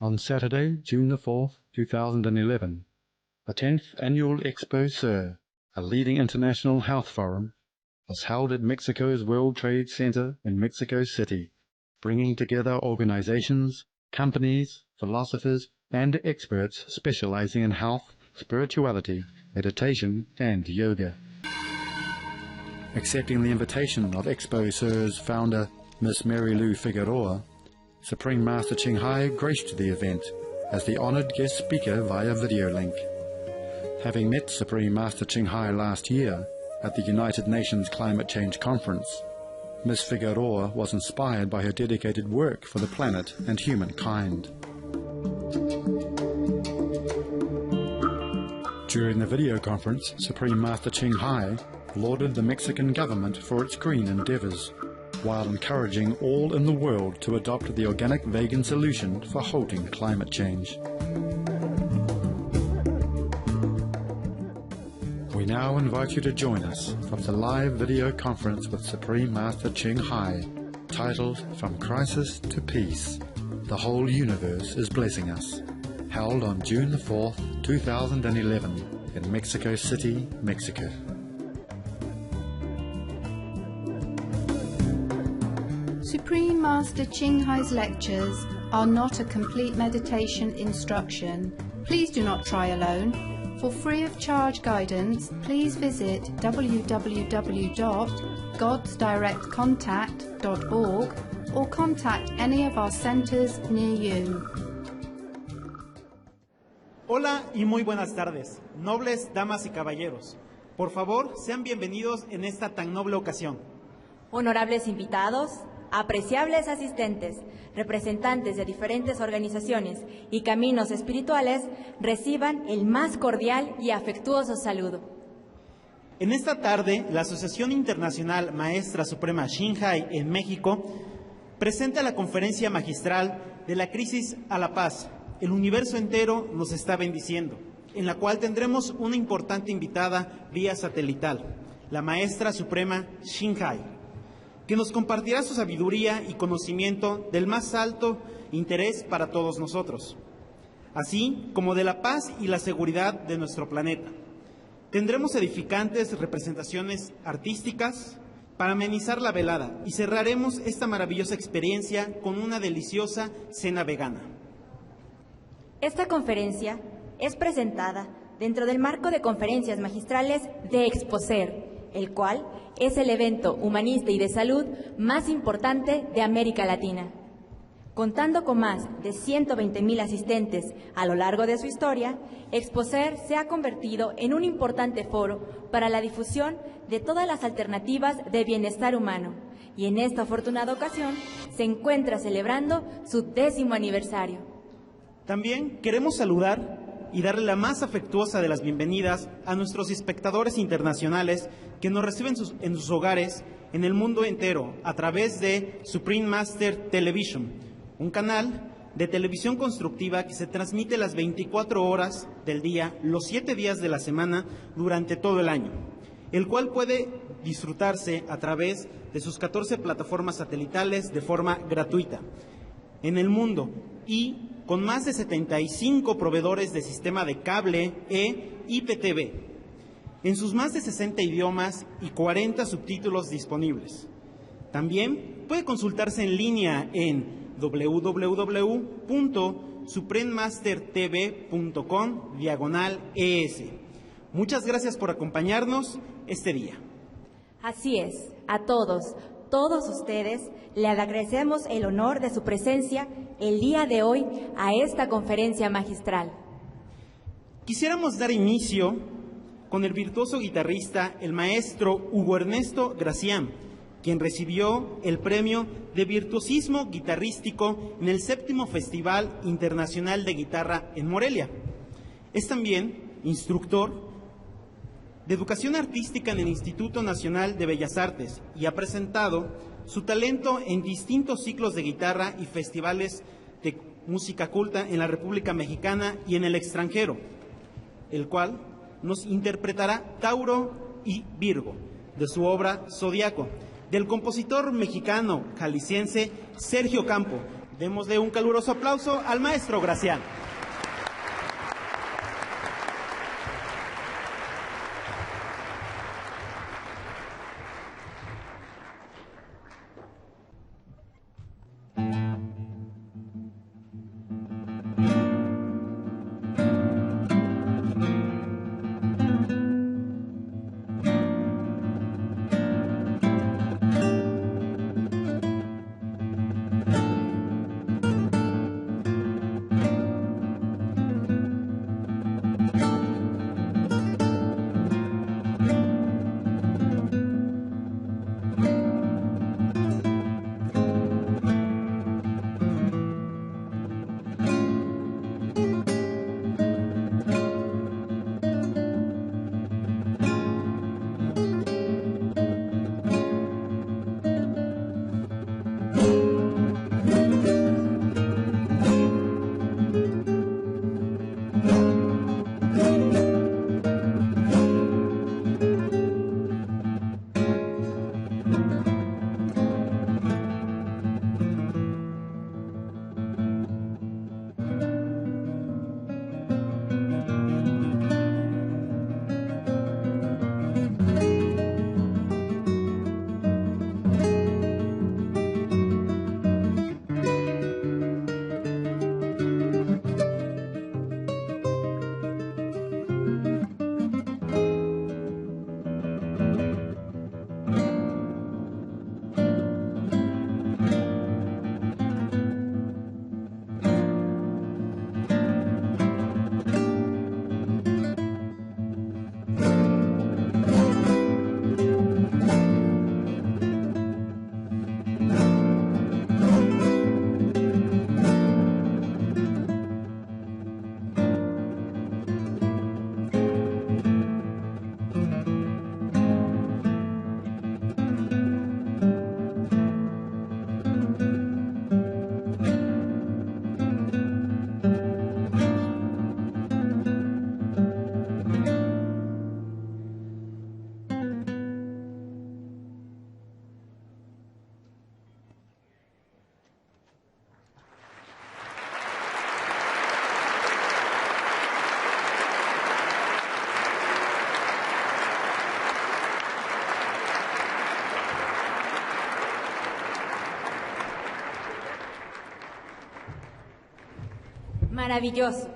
On Saturday, June the 4th, 2011, the 10th Annual Expo, a leading international health forum, was held at Mexico's World Trade Center in Mexico City, bringing together organizations, companies, philosophers, and experts specializing in health, spirituality, meditation, and yoga. Accepting the invitation of Expo's founder, Miss Mary Lou Figueroa, Supreme Master Ching Hai graced the event as the honored guest speaker via video link. Having met Supreme Master Ching Hai last year at the United Nations Climate Change Conference, Ms. Figueroa was inspired by her dedicated work for the planet and humankind. During the video conference, Supreme Master Ching Hai lauded the Mexican government for its green endeavors, while encouraging all in the world to adopt the organic vegan solution for halting climate change. We now invite you to join us for the live video conference with Supreme Master Ching Hai, titled From Crisis to Peace, The Whole Universe is Blessing Us, held on June the 4th, 2011 in Mexico City, Mexico. Supreme Master Ching Hai's lectures are not a complete meditation instruction. Please do not try alone. For free of charge guidance, please visit www.godsdirectcontact.org or contact any of our centers near you. Hola y muy buenas tardes, nobles damas y caballeros. Por favor, sean bienvenidos en esta tan noble ocasión. Honorables invitados, apreciables asistentes, representantes de diferentes organizaciones y caminos espirituales, reciban el más cordial y afectuoso saludo. En esta tarde, la Asociación Internacional Maestra Suprema Ching Hai en México presenta la conferencia magistral de la crisis a la paz. El universo entero nos está bendiciendo, en la cual tendremos una importante invitada vía satelital, la Maestra Suprema Ching Hai, que nos compartirá su sabiduría y conocimiento del más alto interés para todos nosotros, así como de la paz y la seguridad de nuestro planeta. Tendremos edificantes representaciones artísticas para amenizar la velada y cerraremos esta maravillosa experiencia con una deliciosa cena vegana. Esta conferencia es presentada dentro del marco de conferencias magistrales de Exposer, el cual es el evento humanista y de salud más importante de América Latina. Contando con más de 120,000 asistentes a lo largo de su historia, Exposer se ha convertido en un importante foro para la difusión de todas las alternativas de bienestar humano, y en esta afortunada ocasión se encuentra celebrando su 10º aniversario. También queremos saludar y darle la más afectuosa de las bienvenidas a nuestros espectadores internacionales que nos reciben en sus hogares en el mundo entero a través de Supreme Master Television, un canal de televisión constructiva que se transmite las 24 horas del día, los 7 días de la semana, durante todo el año, el cual puede disfrutarse a través de sus 14 plataformas satelitales de forma gratuita en el mundo y con más de 75 proveedores de sistema de cable e IPTV, en sus más de 60 idiomas y 40 subtítulos disponibles. También puede consultarse en línea en www.suprememastertv.com/ES. Muchas gracias por acompañarnos este día. Así es, a todos ustedes, le agradecemos el honor de su presencia el día de hoy a esta conferencia magistral. Quisiéramos dar inicio con el virtuoso guitarrista, el maestro Hugo Ernesto Gracián, quien recibió el premio de virtuosismo guitarrístico en el 7º Festival Internacional de Guitarra en Morelia. Es también instructor de Educación Artística en el Instituto Nacional de Bellas Artes y ha presentado su talento en distintos ciclos de guitarra y festivales de música culta en la República Mexicana y en el extranjero, el cual nos interpretará Tauro y Virgo, de su obra Zodiaco, del compositor mexicano jalisciense Sergio Campo, Démosle un caluroso aplauso al maestro Gracián. Maravilloso.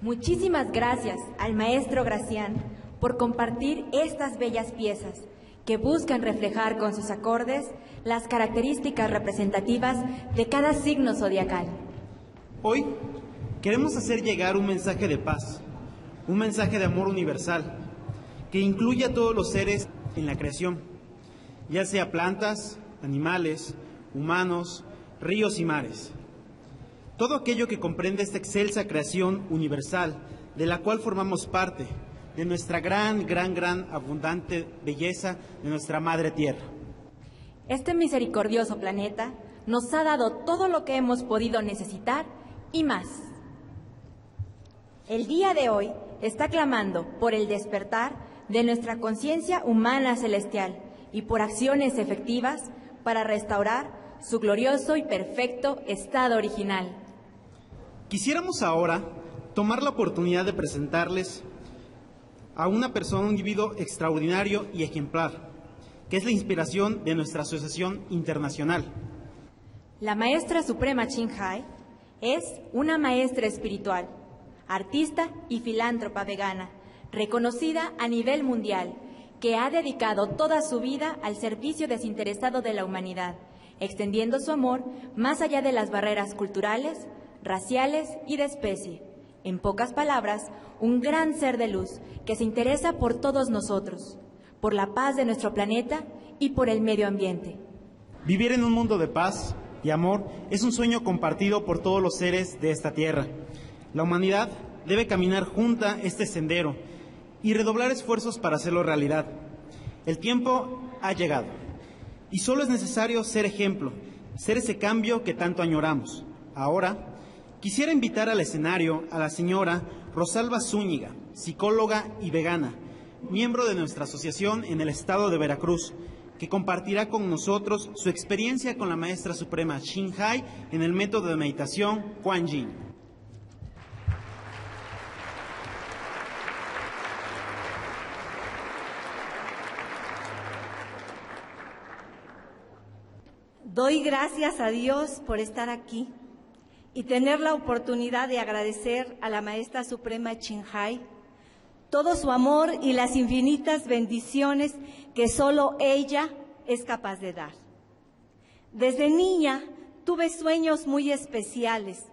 Muchísimas gracias al maestro Gracián por compartir estas bellas piezas que buscan reflejar con sus acordes las características representativas de cada signo zodiacal. Hoy queremos hacer llegar un mensaje de paz, un mensaje de amor universal, que incluye a todos los seres en la creación, ya sea plantas, animales, humanos, ríos y mares. Todo aquello que comprende esta excelsa creación universal, de la cual formamos parte, de nuestra gran abundante belleza de nuestra Madre Tierra. Este misericordioso planeta nos ha dado todo lo que hemos podido necesitar y más. El día de hoy está clamando por el despertar de nuestra conciencia humana celestial y por acciones efectivas para restaurar su glorioso y perfecto estado original. Quisiéramos ahora tomar la oportunidad de presentarles a una persona, un individuo extraordinario y ejemplar, que es la inspiración de nuestra asociación internacional. La maestra suprema Ching es una maestra espiritual, artista y filántropa vegana, reconocida a nivel mundial, que ha dedicado toda su vida al servicio desinteresado de la humanidad, extendiendo su amor más allá de las barreras culturales, raciales y de especie. En pocas palabras, un gran ser de luz que se interesa por todos nosotros, por la paz de nuestro planeta y por el medio ambiente. Vivir en un mundo de paz y amor es un sueño compartido por todos los seres de esta tierra. La humanidad debe caminar junta este sendero y redoblar esfuerzos para hacerlo realidad. El tiempo ha llegado y solo es necesario ser ejemplo, ser ese cambio que tanto añoramos. Ahora, quisiera invitar al escenario a la señora Rosalba Zúñiga, psicóloga y vegana, miembro de nuestra asociación en el estado de Veracruz, que compartirá con nosotros su experiencia con la maestra suprema Ching Hai en el método de meditación Kuan Yin. Doy gracias a Dios por estar aquí y tener la oportunidad de agradecer a la Maestra Suprema Ching Hai todo su amor y las infinitas bendiciones que solo ella es capaz de dar. Desde niña tuve sueños muy especiales,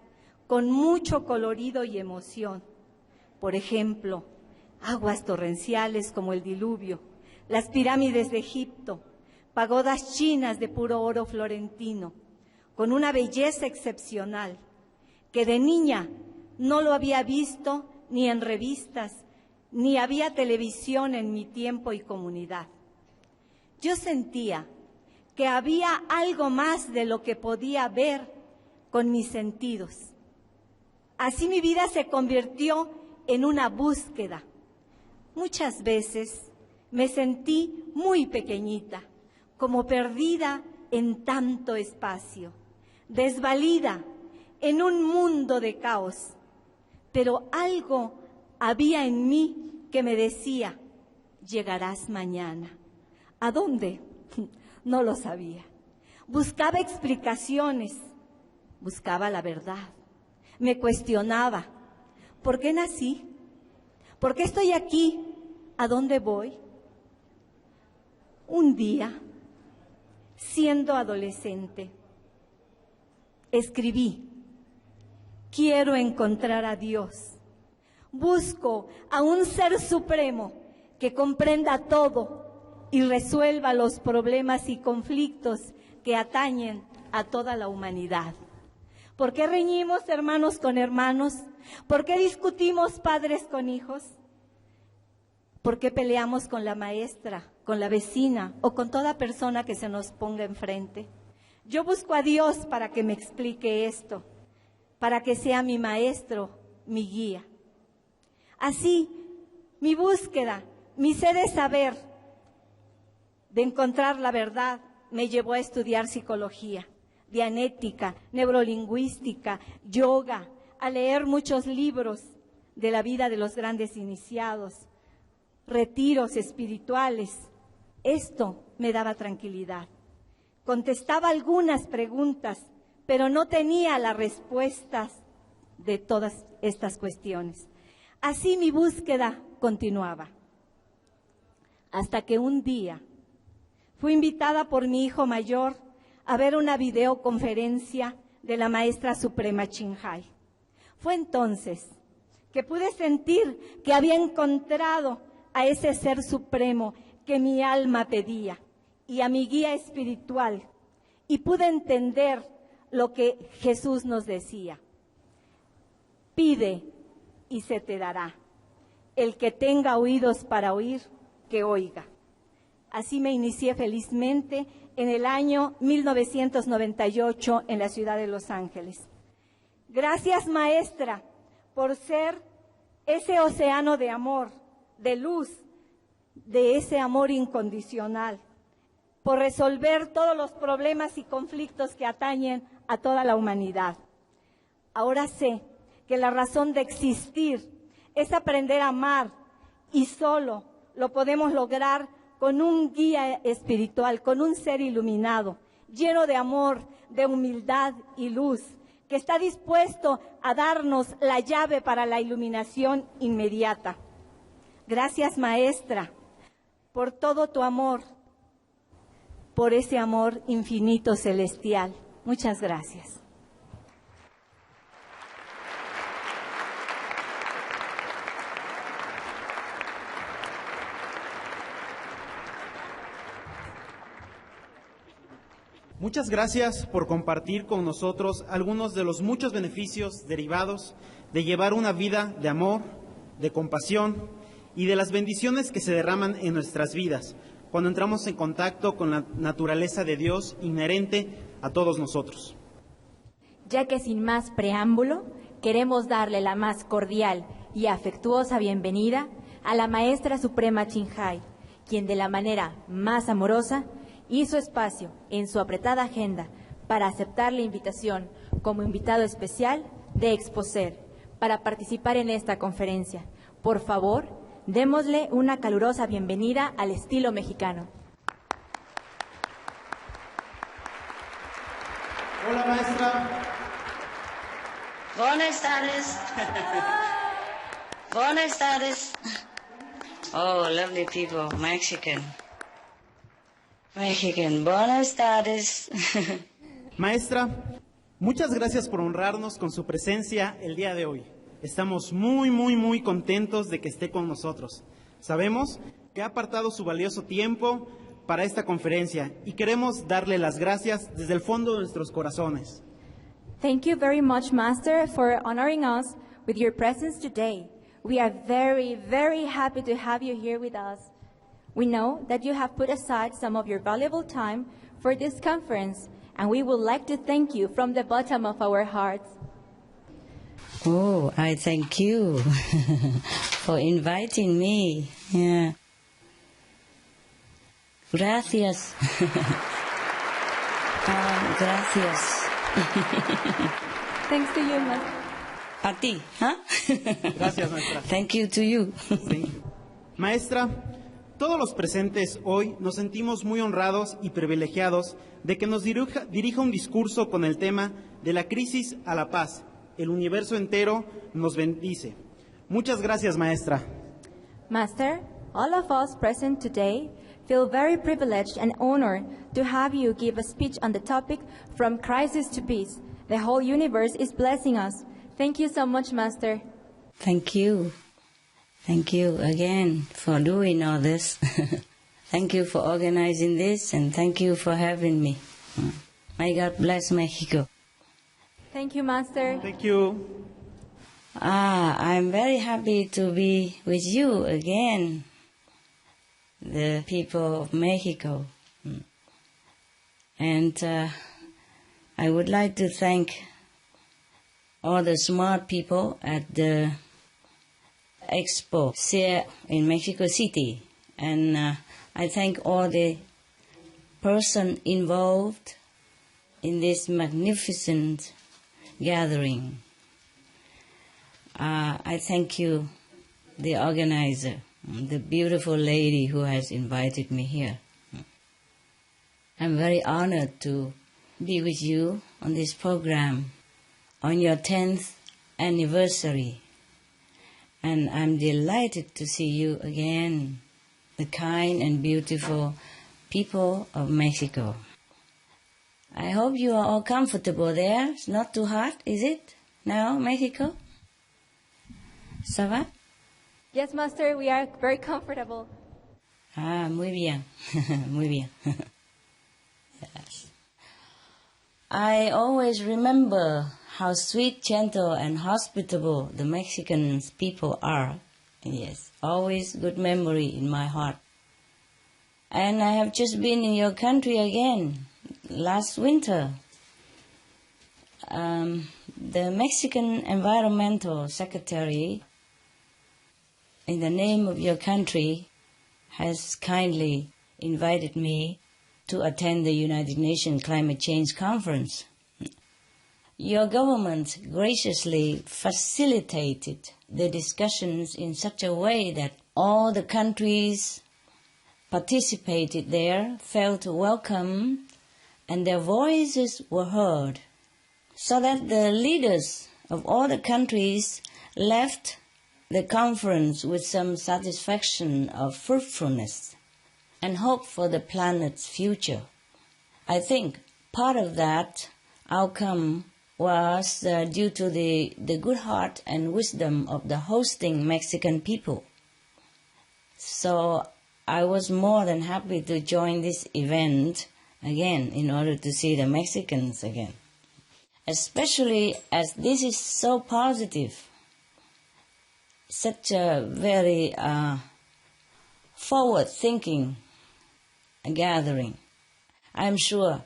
con mucho colorido y emoción. Por ejemplo, aguas torrenciales como el diluvio, las pirámides de Egipto, pagodas chinas de puro oro florentino, con una belleza excepcional, que de niña no lo había visto ni en revistas, ni había televisión en mi tiempo y comunidad. Yo sentía que había algo más de lo que podía ver con mis sentidos. Así mi vida se convirtió en una búsqueda. Muchas veces me sentí muy pequeñita, como perdida en tanto espacio, desvalida en un mundo de caos. Pero algo había en mí que me decía, llegarás mañana. ¿A dónde? No lo sabía. Buscaba explicaciones, buscaba la verdad. Me cuestionaba, ¿por qué nací? ¿Por qué estoy aquí? ¿A dónde voy? Un día, siendo adolescente, escribí, quiero encontrar a Dios. Busco a un ser supremo que comprenda todo y resuelva los problemas y conflictos que atañen a toda la humanidad. ¿Por qué reñimos hermanos con hermanos? ¿Por qué discutimos padres con hijos? ¿Por qué peleamos con la maestra, con la vecina o con toda persona que se nos ponga enfrente? Yo busco a Dios para que me explique esto, para que sea mi maestro, mi guía. Así, mi búsqueda, mi sed de saber, de encontrar la verdad, me llevó a estudiar psicología, dianética, neurolingüística, yoga, a leer muchos libros de la vida de los grandes iniciados, retiros espirituales. Esto me daba tranquilidad. Contestaba algunas preguntas, pero no tenía las respuestas de todas estas cuestiones. Así mi búsqueda continuaba, hasta que un día fui invitada por mi hijo mayor a ver una videoconferencia de la Maestra Suprema Ching Hai. Fue entonces que pude sentir que había encontrado a ese ser supremo que mi alma pedía y a mi guía espiritual, y pude entender lo que Jesús nos decía. Pide y se te dará. El que tenga oídos para oír, que oiga. Así me inicié felizmente en el año 1998 en la ciudad de Los Ángeles. Gracias, maestra, por ser ese océano de amor, de luz, de ese amor incondicional, por resolver todos los problemas y conflictos que atañen a toda la humanidad. Ahora sé que la razón de existir es aprender a amar, y solo lo podemos lograr con un guía espiritual, con un ser iluminado, lleno de amor, de humildad y luz, que está dispuesto a darnos la llave para la iluminación inmediata. Gracias, maestra, por todo tu amor, por ese amor infinito celestial. Muchas gracias. Muchas gracias por compartir con nosotros algunos de los muchos beneficios derivados de llevar una vida de amor, de compasión y de las bendiciones que se derraman en nuestras vidas cuando entramos en contacto con la naturaleza de Dios inherente a todos nosotros. Ya que sin más preámbulo, queremos darle la más cordial y afectuosa bienvenida a la Maestra Suprema Ching Hai, quien de la manera más amorosa y su espacio en su apretada agenda para aceptar la invitación como invitado especial de Exposer para participar en esta conferencia. Por favor, démosle una calurosa bienvenida al estilo mexicano. Hola, maestra. Buenas tardes. Buenas tardes. Oh, lovely people, Mexican. Buenas tardes. Maestra, muchas gracias por honrarnos con su presencia el día de hoy. Estamos muy contentos de que esté con nosotros. Sabemos que ha apartado su valioso tiempo para esta conferencia y queremos darle las gracias desde el fondo de nuestros corazones. Thank you very much, Master, for honoring us with your presence today. We are very happy to have you here with us. We know that you have put aside some of your valuable time for this conference, and we would like to thank you from the bottom of our hearts. Oh, I thank you for inviting me. Yeah. Gracias. Gracias. Thanks to you, Master. A ti, ¿ah? Gracias, maestra. Thank you to you. Sí. Maestra, todos los presentes hoy nos sentimos muy honrados y privilegiados de que nos dirija un discurso con el tema de la crisis a la paz. El universo entero nos bendice. Muchas gracias, maestra. Master, all of us present today feel very privileged and honored to have you give a speech on the topic From Crisis to Peace. The whole universe is blessing us. Thank you so much, Master. Thank you. Thank you again for doing all this. Thank you for organizing this, and thank you for having me. May God bless Mexico. Thank you, Master. Thank you. I'm very happy to be with you again, the people of Mexico. And I would like to thank all the smart people at the expo here in Mexico City. And I thank all the person involved in this magnificent gathering. I thank you, the organizer, the beautiful lady who has invited me here. I'm very honored to be with you on this program on your 10th anniversary. And I'm delighted to see you again, the kind and beautiful people of Mexico. I hope you are all comfortable there. It's not too hot, is it, now, Mexico? ¿Ça va? Yes, Master, we are very comfortable. Muy bien, muy bien. Yes. I always remember how sweet, gentle, and hospitable the Mexican people are. Yes, always good memory in my heart. And I have just been in your country again, last winter. The Mexican Environmental Secretary, in the name of your country, has kindly invited me to attend the United Nations Climate Change Conference. Your government graciously facilitated the discussions in such a way that all the countries participated there felt welcome and their voices were heard, so that the leaders of all the countries left the conference with some satisfaction of fruitfulness and hope for the planet's future. I think part of that outcome was due to the good heart and wisdom of the hosting Mexican people. So I was more than happy to join this event again in order to see the Mexicans again, especially as this is so positive, such a very forward-thinking gathering. I'm sure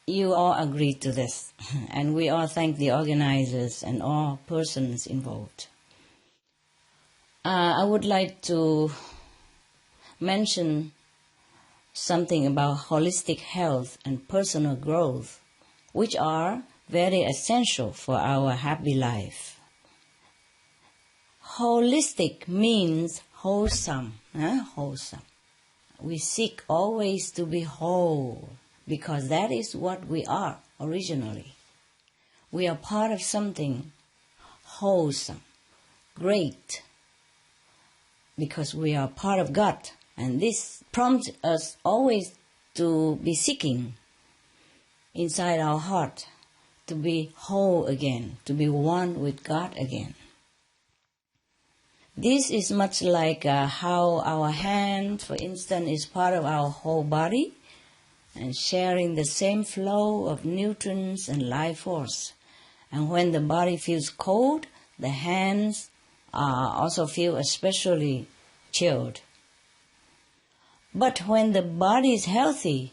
you all agree to this, and we all thank the organizers and all persons involved. I would like to mention something about holistic health and personal growth, which are very essential for our happy life. Holistic means wholesome. Wholesome. We seek always to be whole, because that is what we are originally. We are part of something wholesome, great, because we are part of God. And this prompts us always to be seeking inside our heart, to be whole again, to be one with God again. This is much like how our hand, for instance, is part of our whole body and sharing the same flow of nutrients and life force. And when the body feels cold, the hands also feel especially chilled. But when the body is healthy,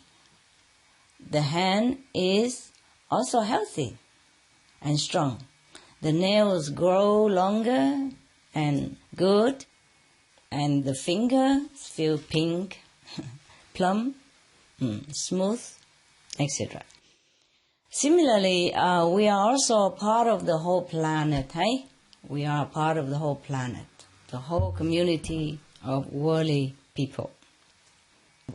the hand is also healthy and strong. The nails grow longer and good, and the fingers feel pink, plump, smooth, etc. Similarly, we are also part of the whole planet. We are part of the whole planet, the whole community of worldly people,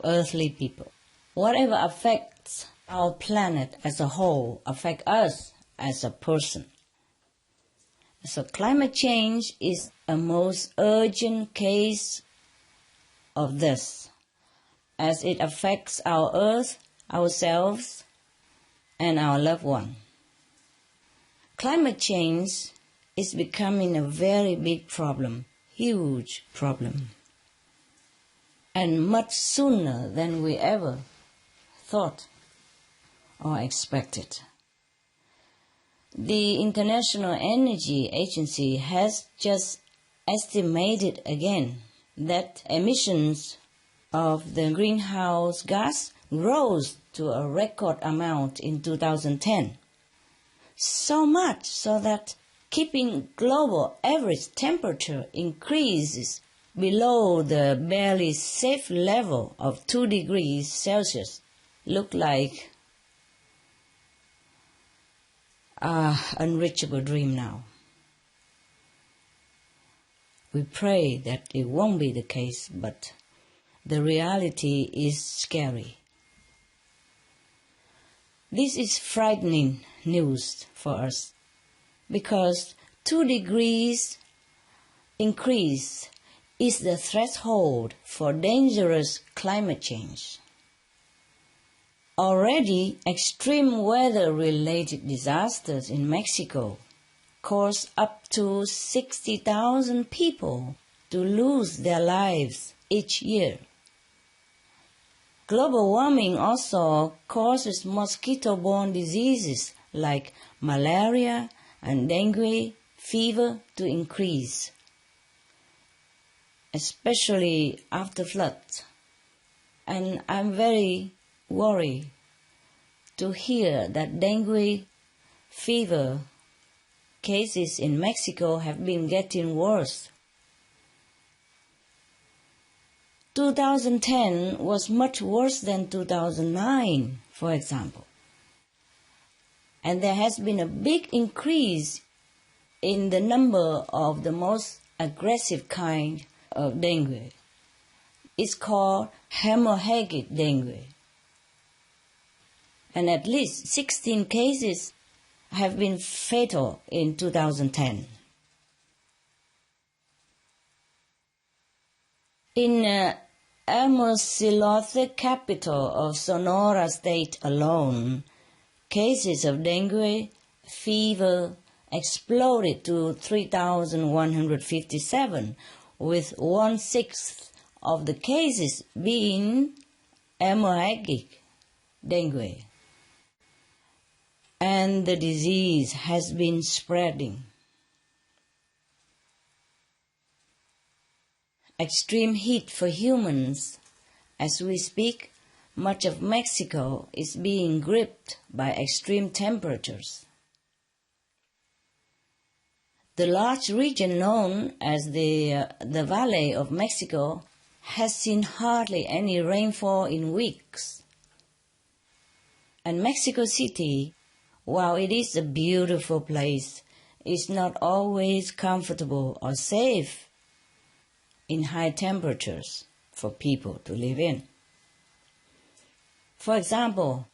earthly people. Whatever affects our planet as a whole affects us as a person. So climate change is a most urgent case of this, as it affects our earth, ourselves, and our loved one. Climate change is becoming a very big problem, huge problem, and much sooner than we ever thought or expected. The International Energy Agency has just estimated again that emissions of the greenhouse gas rose to a record amount in 2010. So much so that keeping global average temperature increases below the barely safe level of 2 degrees Celsius look like an unreachable dream now. We pray that it won't be the case, but the reality is scary. This is frightening news for us, because 2 degrees increase is the threshold for dangerous climate change. Already, extreme weather-related disasters in Mexico caused up to 60,000 people to lose their lives each year. Global warming also causes mosquito-borne diseases like malaria and dengue fever to increase, especially after floods. And I'm very worried to hear that dengue fever cases in Mexico have been getting worse. 2010 was much worse than 2009, for example. And there has been a big increase in the number of the most aggressive kind of dengue. It's called hemorrhagic dengue. And at least 16 cases have been fatal in 2010. In Hermosillo's capital of Sonora State alone, cases of dengue fever exploded to 3,157, with 1/6 of the cases being hemorrhagic dengue. And the disease has been spreading. Extreme heat for humans. As we speak, much of Mexico is being gripped by extreme temperatures. The large region known as the Valley of Mexico has seen hardly any rainfall in weeks. And Mexico City, while it is a beautiful place, is not always comfortable or safe in high temperatures for people to live in. For example,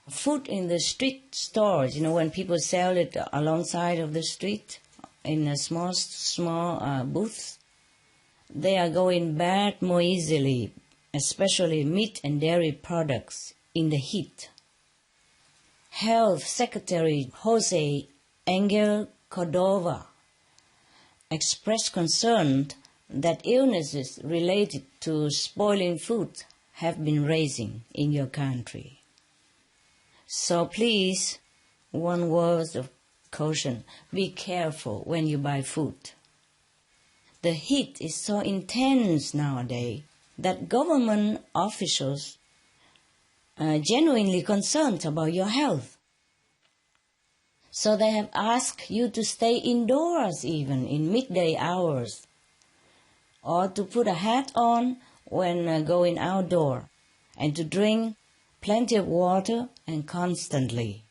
food in the street stores, when people sell it alongside of the street in a small booths, they are going bad more easily, especially meat and dairy products in the heat. Health Secretary Jose Angel Cordova expressed concern that illnesses related to spoiling food have been rising in your country. So please, one word of caution, be careful when you buy food. The heat is so intense nowadays that government officials are genuinely concerned about your health. So they have asked you to stay indoors even in midday hours, or to put a hat on when going outdoor, and to drink plenty of water and constantly.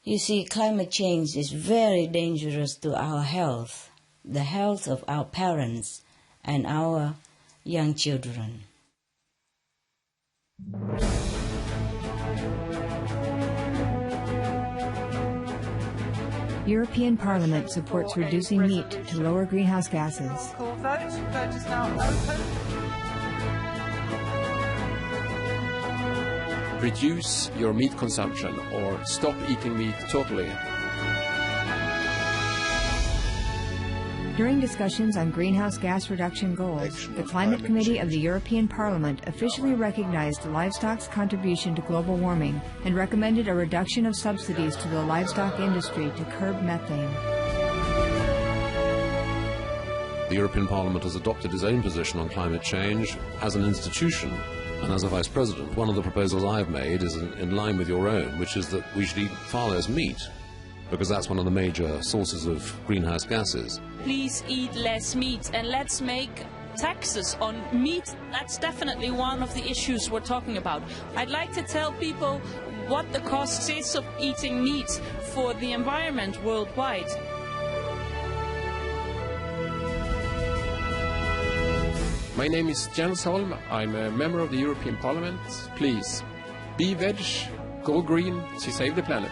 You see, climate change is very dangerous to our health, the health of our parents and our young children. European Parliament supports reducing meat to lower greenhouse gases. Call vote. Vote is now open. Reduce your meat consumption or stop eating meat totally. During discussions on greenhouse gas reduction goals, the Climate Committee of the European Parliament officially recognized livestock's contribution to global warming and recommended a reduction of subsidies to the livestock industry to curb methane. The European Parliament has adopted its own position on climate change as an institution. And as a Vice President, one of the proposals I have made is in line with your own, which is that we should eat far less meat, because that's one of the major sources of greenhouse gases. Please eat less meat, and let's make taxes on meat. That's definitely one of the issues we're talking about. I'd like to tell people what the cost is of eating meat for the environment worldwide. My name is Jens Holm. I'm a member of the European Parliament. Please, be veg, go green to save the planet.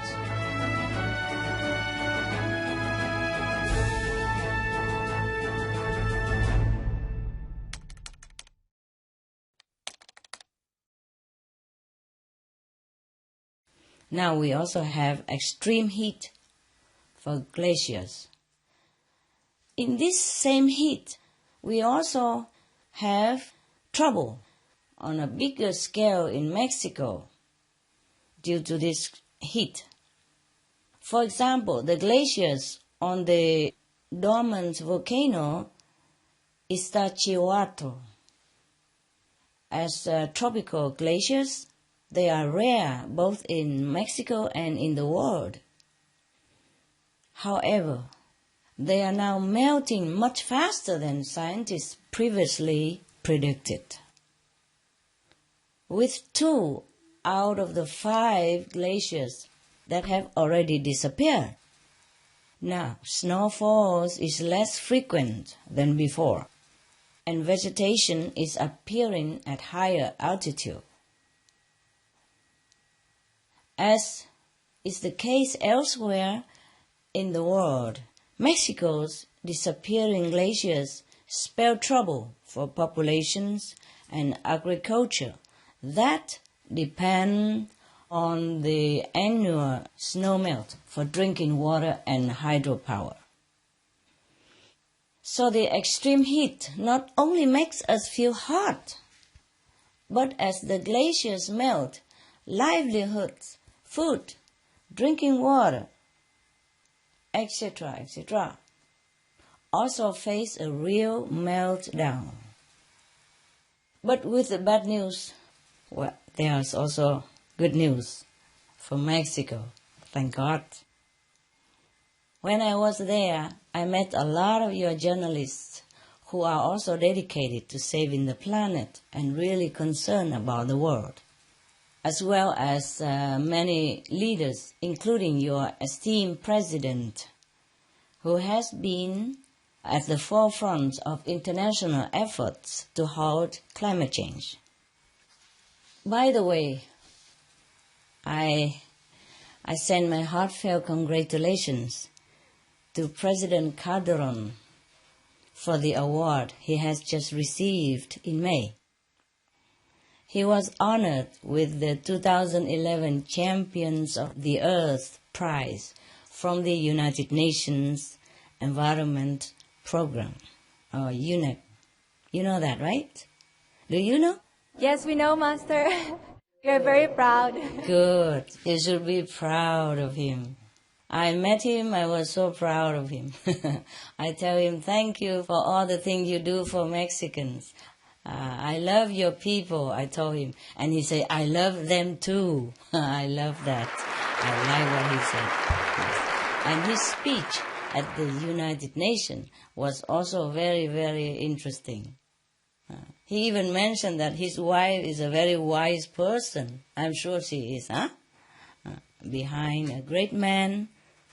Now we also have extreme heat for glaciers. In this same heat, we also have trouble on a bigger scale in Mexico due to this heat. For example, the glaciers on the dormant volcano Iztaccíhuatl. As tropical glaciers, they are rare both in Mexico and in the world. However, they are now melting much faster than scientists previously predicted. With 2 out of the 5 glaciers that have already disappeared. Now, snowfalls is less frequent than before, and vegetation is appearing at higher altitude. As is the case elsewhere in the world, Mexico's disappearing glaciers spell trouble for populations and agriculture that depend on the annual snowmelt for drinking water and hydropower. So the extreme heat not only makes us feel hot, but as the glaciers melt, livelihoods, food, drinking water, etc., etc., also face a real meltdown. But with the bad news, well, there's also good news for Mexico, thank God. When I was there, I met a lot of your journalists who are also dedicated to saving the planet and really concerned about the world, as well as many leaders, including your esteemed president, who has been at the forefront of international efforts to halt climate change. By the way, I send my heartfelt congratulations to President Calderon for the award he has just received in May. He was honored with the 2011 Champions of the Earth Prize from the United Nations Environment Program, or UNEP. You know that, right? Do you know? Yes, we know, Master. We are very proud. Good. You should be proud of him. I met him, I was so proud of him. I tell him, thank you for all the things you do for Mexicans. I love your people, I told him. And he said, I love them too. I love that. I like what he said. And his speech at the United Nations was also very, very interesting. He even mentioned that his wife is a very wise person. I'm sure she is, huh? Behind a great man,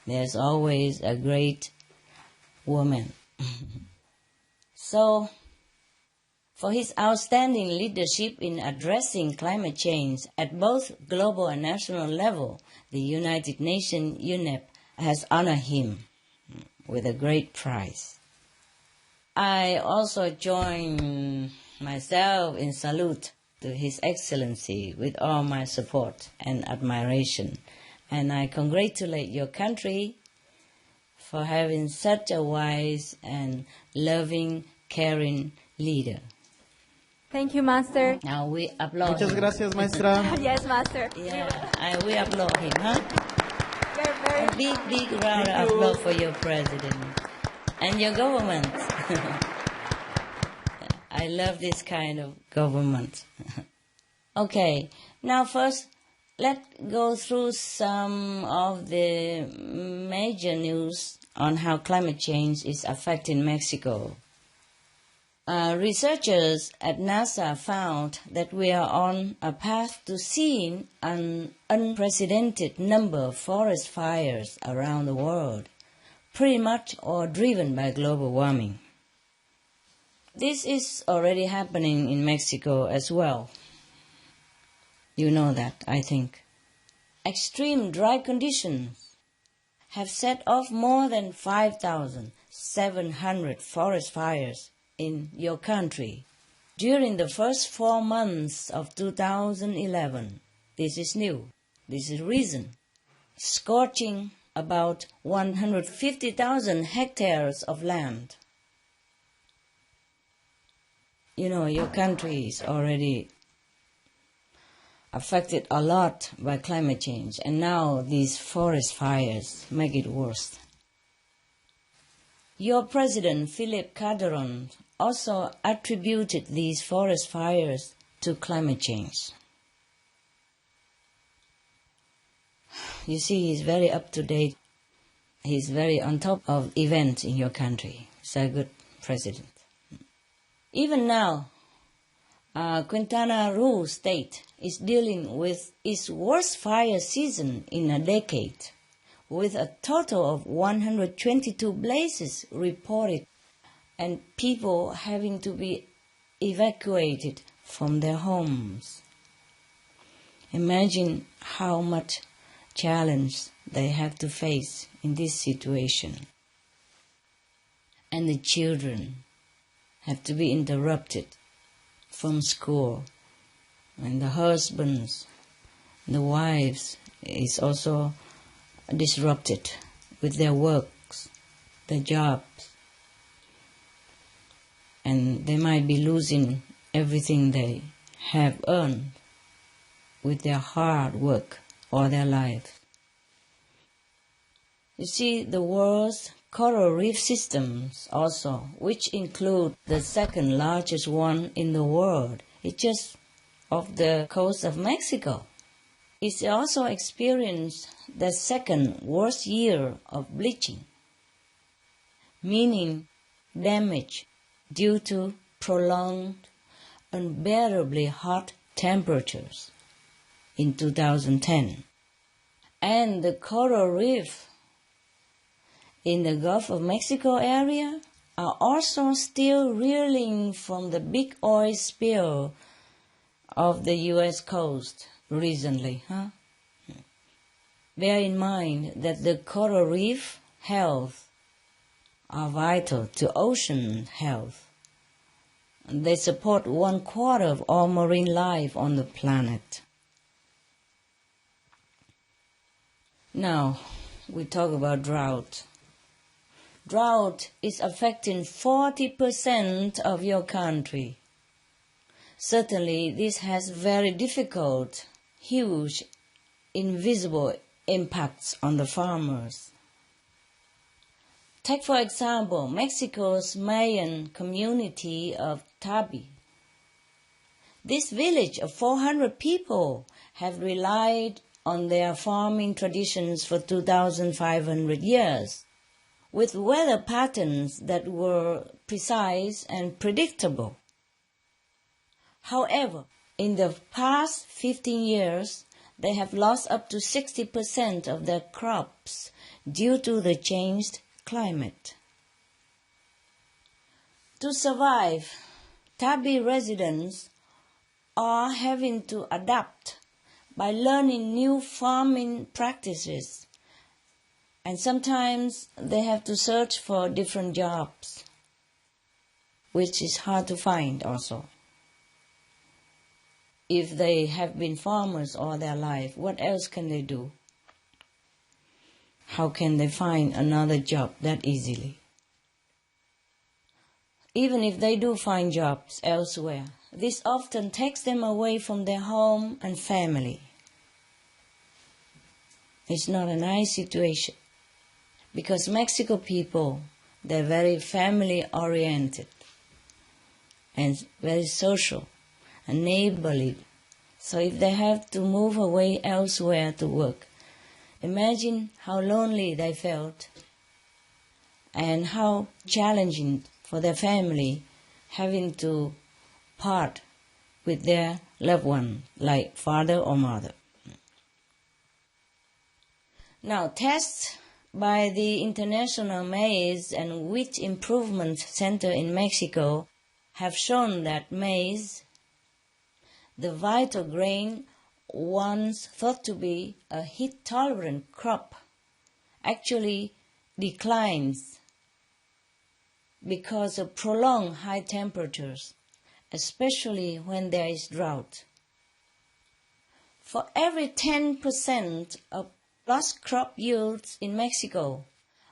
there's always a great woman. So, for his outstanding leadership in addressing climate change at both global and national level, the United Nations UNEP has honored him with a great prize. I also join myself in salute to His Excellency with all my support and admiration. And I congratulate your country for having such a wise and loving, caring leader. Thank you, Master. Now we applaud Muchas him. gracias, maestra. Yes, Master. Yeah, we applaud him, huh? Very A big round of applause for your president and your government. I love this kind of government. Okay, now first, let's go through some of the major news on how climate change is affecting Mexico. Researchers at NASA found that we are on a path to seeing an unprecedented number of forest fires around the world, pretty much all driven by global warming. This is already happening in Mexico as well. You know that, I think. Extreme dry conditions have set off more than 5,700 forest fires in your country during the first 4 months of 2011. This is new. This is recent. Scorching about 150,000 hectares of land. You know, your country is already affected a lot by climate change, and now these forest fires make it worse. Your president, Philip Calderon, also attributed these forest fires to climate change. You see, he's very up to date. He's very on top of events in your country. He's a good president. Even now, Quintana Roo state is dealing with its worst fire season in a decade, with a total of 122 blazes reported and people having to be evacuated from their homes. Imagine how much challenge they have to face in this situation. And the children have to be interrupted from school, and the husbands, the wives is also disrupted with their works, their jobs, and they might be losing everything they have earned with their hard work all their life. You see, the world's coral reef systems also, which include the second largest one in the world, it's just off the coast of Mexico. It's also experienced the second worst year of bleaching, meaning damage due to prolonged, unbearably hot temperatures in 2010. And the coral reef in the Gulf of Mexico area are also still reeling from the big oil spill of the U.S. coast recently. Bear in mind that the coral reef health are vital to ocean health. They support 1/4 of all marine life on the planet. Now, we talk about drought. Drought is affecting 40% of your country. Certainly, this has very difficult, huge, invisible impacts on the farmers. Take, for example, Mexico's Mayan community of Tabi. This village of 400 people have relied on their farming traditions for 2,500 years, with weather patterns that were precise and predictable. However, in the past 15 years, they have lost up to 60% of their crops due to the changed climate. To survive, Tabi residents are having to adapt by learning new farming practices, and sometimes they have to search for different jobs, which is hard to find also. If they have been farmers all their life, what else can they do? How can they find another job that easily? Even if they do find jobs elsewhere, this often takes them away from their home and family. It's not a nice situation, because Mexico people, they're very family-oriented and very social and neighborly. So if they have to move away elsewhere to work, imagine how lonely they felt and how challenging for their family having to part with their loved one, like father or mother. Now, tests by the International Maize and Wheat Improvement Center in Mexico have shown that maize, the vital grain once thought to be a heat-tolerant crop, actually declines because of prolonged high temperatures, especially when there is drought. For every 10% of lost crop yields in Mexico,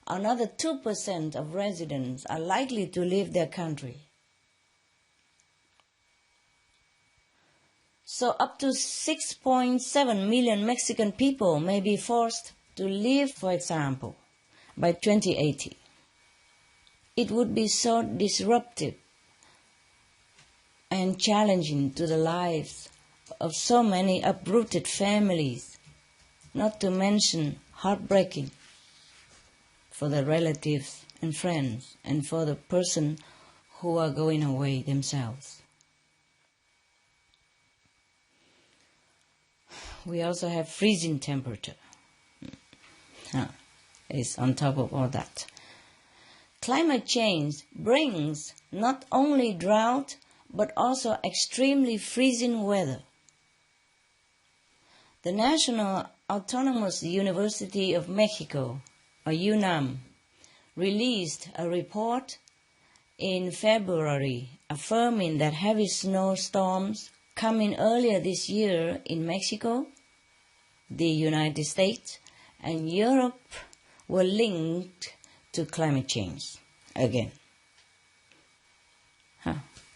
another 2% of residents are likely to leave their country. So up to 6.7 million Mexican people may be forced to leave, for example, by 2080. It would be so disruptive and challenging to the lives of so many uprooted families, not to mention heartbreaking for the relatives and friends and for the person who are going away themselves. We also have freezing temperature. It's on top of all that. Climate change brings not only drought, but also extremely freezing weather. The National Autonomous University of Mexico, or UNAM, released a report in February affirming that heavy snowstorms coming earlier this year in Mexico, the United States, and Europe were linked to climate change again.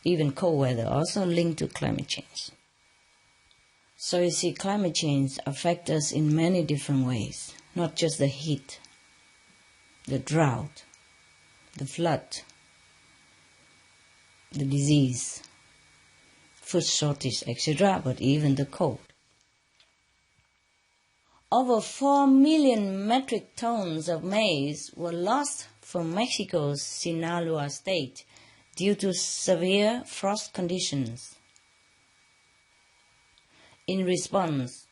Even cold weather also linked to climate change. So you see, climate change affects us in many different ways, not just the heat, the drought, the flood, the disease, food shortage, etc., but even the cold. Over 4 million metric tons of maize were lost from Mexico's Sinaloa state due to severe frost conditions. In response,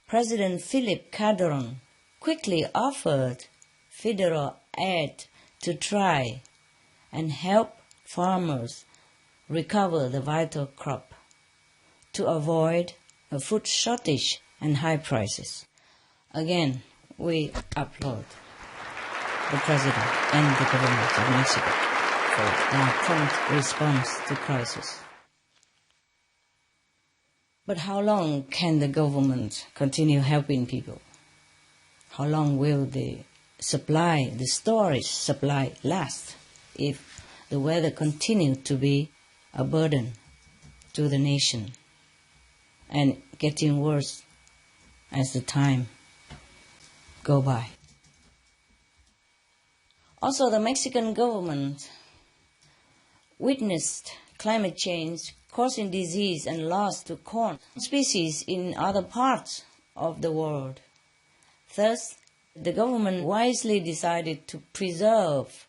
President Philip Calderon quickly offered federal aid to try and help farmers recover the vital crop to avoid a food shortage and high prices. Again, we applaud the President and the government of Mexico for their prompt response to crisis. But how long can the government continue helping people? How long will the storage supply last if the weather continues to be a burden to the nation and getting worse as the time go by? Also, the Mexican government witnessed climate change causing disease and loss to corn species in other parts of the world. Thus, the government wisely decided to preserve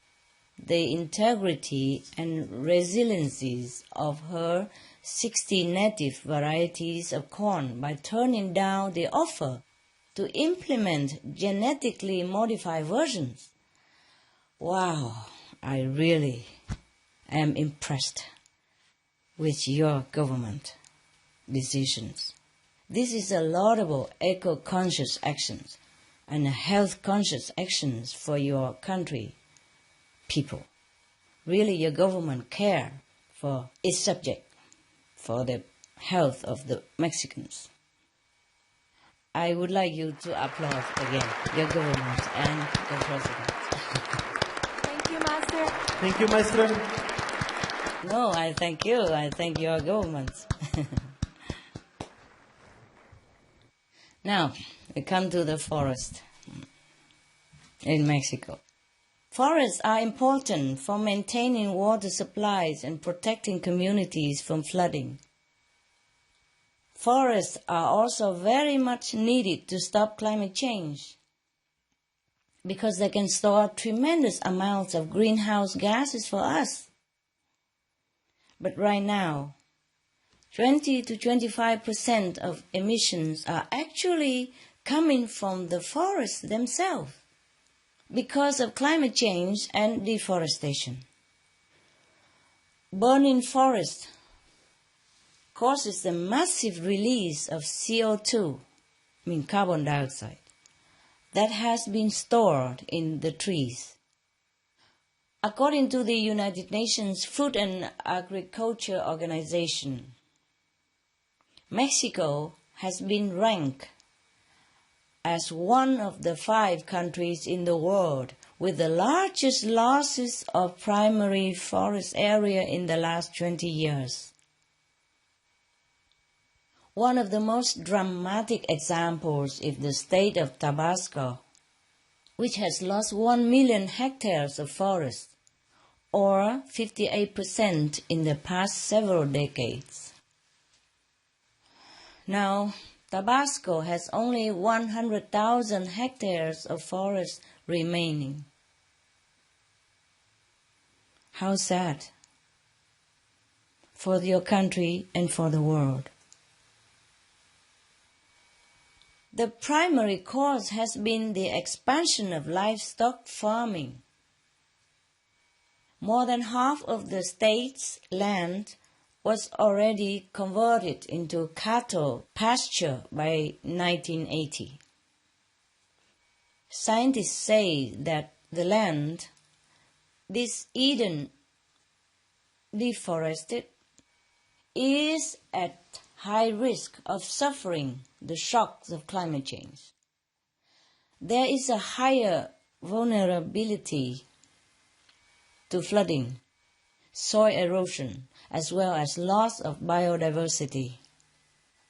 the integrity and resiliencies of her 60 native varieties of corn by turning down the offer to implement genetically modified versions. Wow, I really am impressed with your government decisions. This is a laudable eco-conscious action and a health-conscious action for your country, people. Really, your government care for its subject, for the health of the Mexicans. I would like you to applaud again your government and the President. Thank you, Master. Thank you, Maestra. No, I thank you. I thank your government. Now, we come to the forest in Mexico. Forests are important for maintaining water supplies and protecting communities from flooding. Forests are also very much needed to stop climate change because they can store tremendous amounts of greenhouse gases for us. But right now, 20 to 25% of emissions are actually coming from the forests themselves because of climate change and deforestation. Burning forests causes the massive release of CO2, carbon dioxide, that has been stored in the trees. According to the United Nations Food and Agriculture Organization, Mexico has been ranked as one of the 5 countries in the world with the largest losses of primary forest area in the last 20 years. One of the most dramatic examples is the state of Tabasco, which has lost 1 million hectares of forest, or 58% in the past several decades. Now, Tabasco has only 100,000 hectares of forest remaining. How sad for your country and for the world. The primary cause has been the expansion of livestock farming. More than half of the state's land was already converted into cattle pasture by 1980. Scientists say that the land, this Eden deforested, is at high risk of suffering the shocks of climate change. There is a higher vulnerability to flooding, soil erosion, as well as loss of biodiversity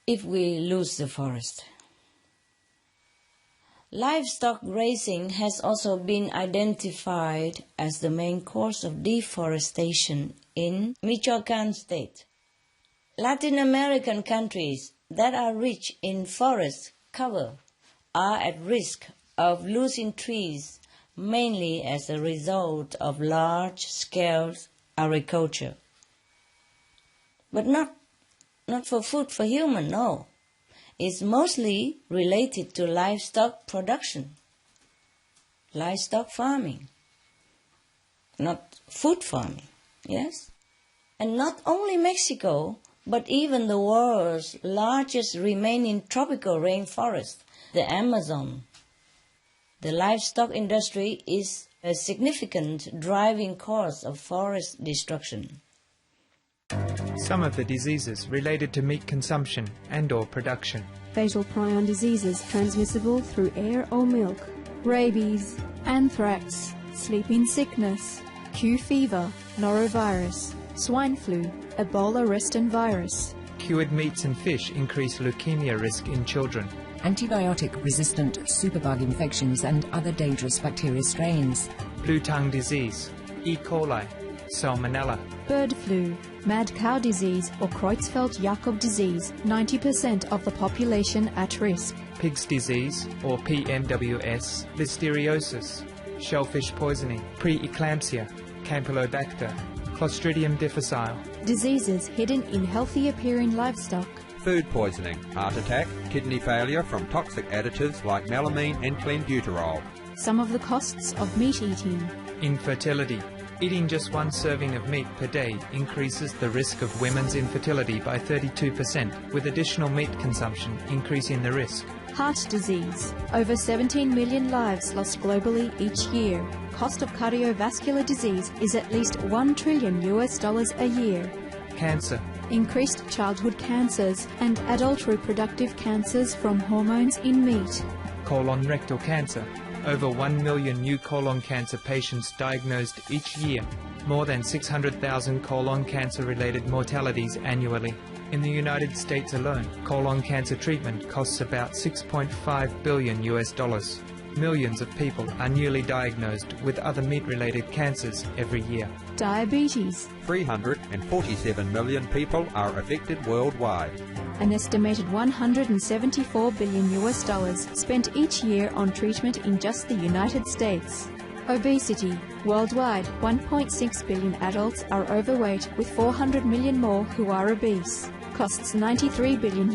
if we lose the forest. Livestock grazing has also been identified as the main cause of deforestation in Michoacán state. Latin American countries that are rich in forest cover are at risk of losing trees mainly as a result of large-scale agriculture. But not for food for human, no. It's mostly related to livestock production, livestock farming, not food farming, yes? And not only Mexico, but even the world's largest remaining tropical rainforest, the Amazon. The livestock industry is a significant driving cause of forest destruction. Some of the diseases related to meat consumption and/or production. Fatal prion diseases transmissible through air or milk. Rabies, anthrax, sleeping sickness, Q fever, norovirus, swine flu, Ebola reston virus. Cured meats and fish increase leukemia risk in children. Antibiotic-resistant superbug infections and other dangerous bacteria strains. Blue tongue disease, E. coli, Salmonella. Bird flu, mad cow disease or Creutzfeldt-Jakob disease, 90% of the population at risk. Pig's disease or PMWS, Listeriosis, shellfish poisoning, preeclampsia, Campylobacter, Clostridium difficile. Diseases hidden in healthy appearing livestock. Food poisoning, heart attack, kidney failure from toxic additives like melamine and clenbuterol. Some of the costs of meat eating. Infertility. Eating just one serving of meat per day increases the risk of women's infertility by 32%, with additional meat consumption increasing the risk. Heart disease. Over 17 million lives lost globally each year. Cost of cardiovascular disease is at least $1 trillion a year. Cancer. Increased childhood cancers and adult reproductive cancers from hormones in meat. Colon rectal cancer. Over 1 million new colon cancer patients diagnosed each year. More than 600,000 colon cancer-related mortalities annually. In the United States alone, colon cancer treatment costs about $6.5 billion. Millions of people are newly diagnosed with other meat-related cancers every year. Diabetes. 347 million people are affected worldwide. An estimated $174 billion spent each year on treatment in just the United States. Obesity. Worldwide, 1.6 billion adults are overweight, with 400 million more who are obese. Costs $93 billion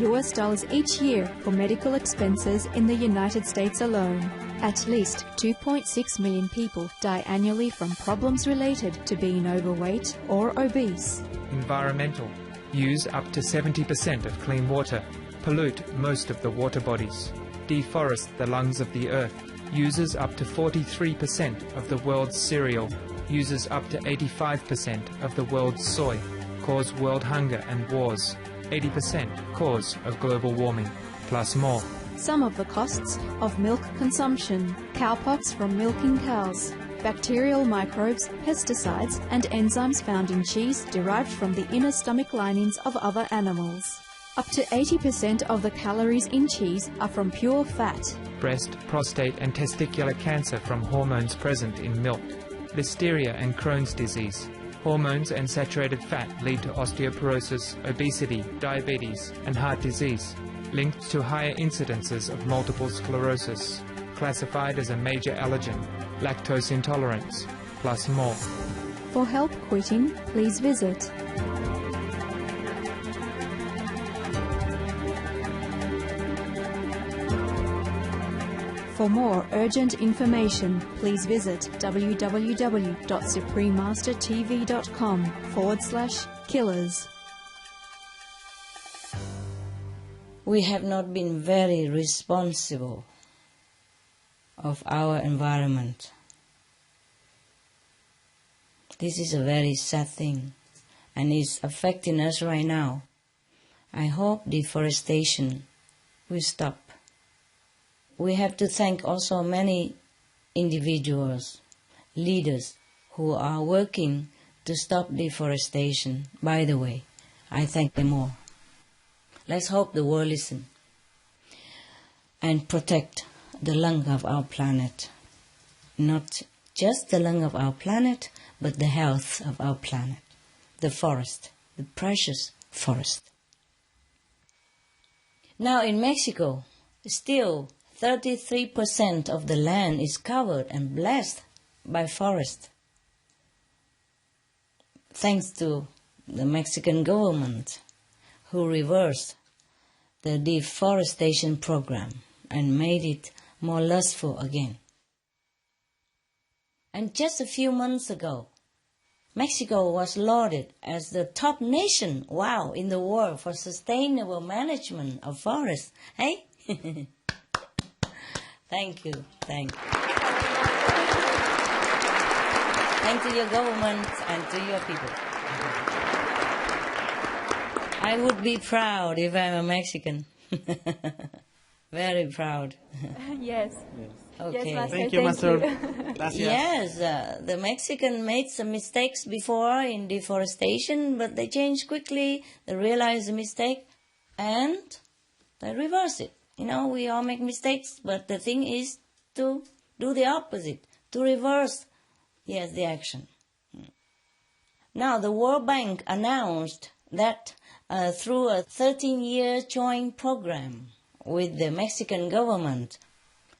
each year for medical expenses in the United States alone. At least 2.6 million people die annually from problems related to being overweight or obese. Environmental. Use up to 70% of clean water. Pollute most of the water bodies. Deforest the lungs of the earth. Uses up to 43% of the world's cereal. Uses up to 85% of the world's soy. Cause world hunger and wars. 80% cause of global warming, plus more. Some of the costs of milk consumption. Cowpox from milking cows. Bacterial microbes, pesticides and enzymes found in cheese derived from the inner stomach linings of other animals. Up to 80% of the calories in cheese are from pure fat. Breast, prostate and testicular cancer from hormones present in milk. Listeria and Crohn's disease. Hormones and saturated fat lead to osteoporosis, obesity, diabetes and heart disease, linked to higher incidences of multiple sclerosis, classified as a major allergen, lactose intolerance, plus more. For help quitting, please visit For more urgent information, please visit www.suprememastertv.com/killers. We have not been very responsible of our environment. This is a very sad thing, and it's affecting us right now. I hope deforestation will stop. We have to thank also many individuals, leaders, who are working to stop deforestation. By the way, I thank them all. Let's hope the world listen and protect the lung of our planet. Not just the lung of our planet, but the health of our planet, the forest, the precious forest. Now in Mexico, still 33% of the land is covered and blessed by forest. thanks to the Mexican government who reversed the deforestation program and made it more lustful again. And just a few months ago, Mexico was lauded as the top nation, in the world for sustainable management of forests. Hey? Thank you. Thanks to your government and to your people. I would be proud if I'm a Mexican. Very proud. Yes. Okay. Yes, Master. Thank you, Master. Yes, the Mexican made some mistakes before in deforestation, but they changed quickly. They realized the mistake, and they reverse it. You know, we all make mistakes, but the thing is to do the opposite, to reverse, the action. Now, the World Bank announced that through a 13-year joint program with the Mexican government,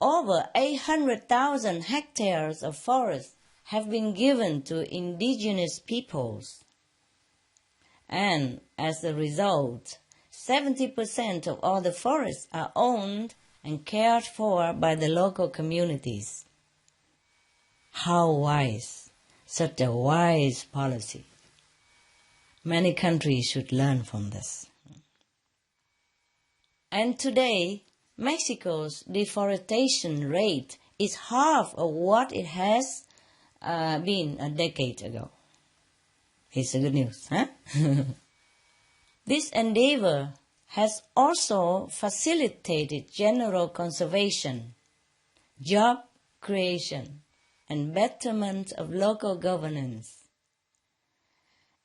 over 800,000 hectares of forest have been given to indigenous peoples. And as a result, 70% of all the forests are owned and cared for by the local communities. How wise! Such a wise policy. Many countries should learn from this. And today, Mexico's deforestation rate is half of what it has been a decade ago. It's a good news, huh? This endeavor has also facilitated general conservation, job creation, and betterment of local governance.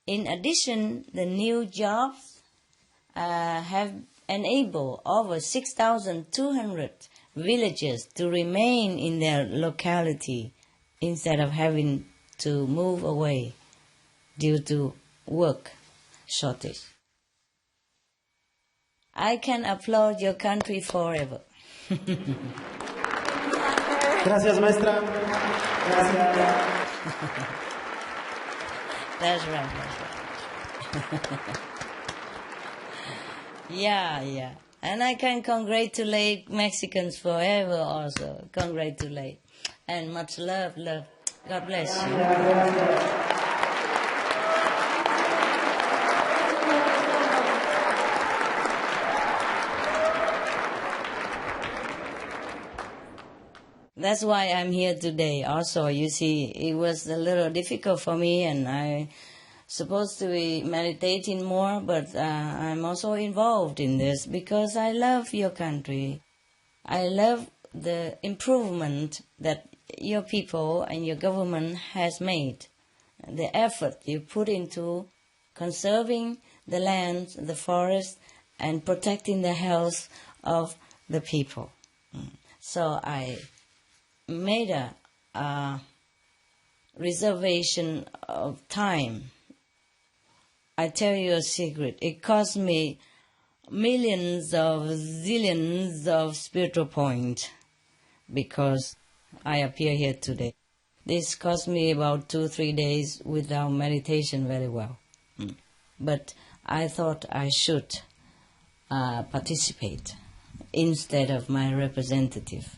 In addition, the new jobs have enabled over 6,200 villagers to remain in their locality instead of having to move away due to work shortage. I can applaud your country forever. Gracias, maestra. Gracias. That's right. Yeah. And I can congratulate Mexicans forever also. Congratulate. And much love. God bless you. That's why I'm here today. Also, you see, it was a little difficult for me, and I'm supposed to be meditating more, but I'm also involved in this because I love your country. I love the improvement that your people and your government has made, the effort you put into conserving the land, the forest, and protecting the health of the people. So I made a reservation of time. I tell you a secret. It cost me millions of zillions of spiritual points because I appear here today. This cost me about 2-3 days without meditation very well. But I thought I should participate instead of my representative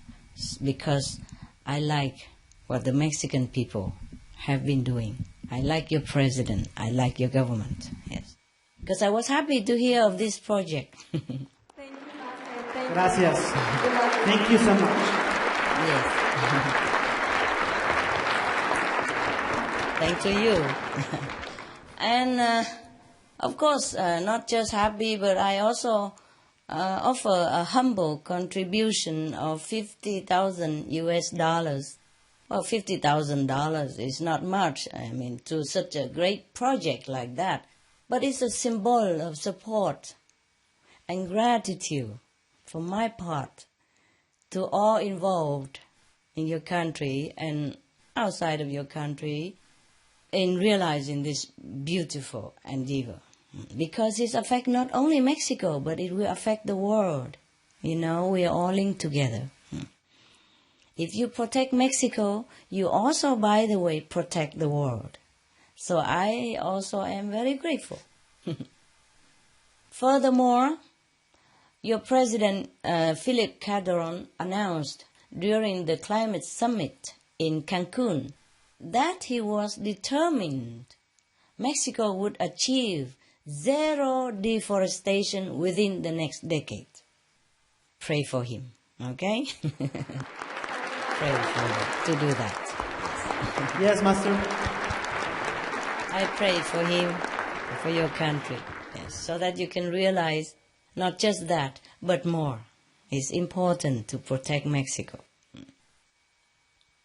because I like what the Mexican people have been doing. I like your president. I like your government. Yes. Because I was happy to hear of this project. Thank you. Gracias. Thank you so much. Yes. Thank to you. And of course, not just happy, but I also offer a humble contribution of $50,000. Well, $50,000 is not much, to such a great project like that. But it's a symbol of support and gratitude from my part to all involved in your country and outside of your country in realizing this beautiful endeavor. Because it affects not only Mexico, but it will affect the world. We are all linked together. If you protect Mexico, you also, by the way, protect the world. So I also am very grateful. Furthermore, your President Philip Calderon announced during the climate summit in Cancun that he was determined Mexico would achieve zero deforestation within the next decade. Pray for him, okay? Pray for him to do that. Yes, Master. I pray for him, for your country, yes, so that you can realize not just that, but more. It's important to protect Mexico.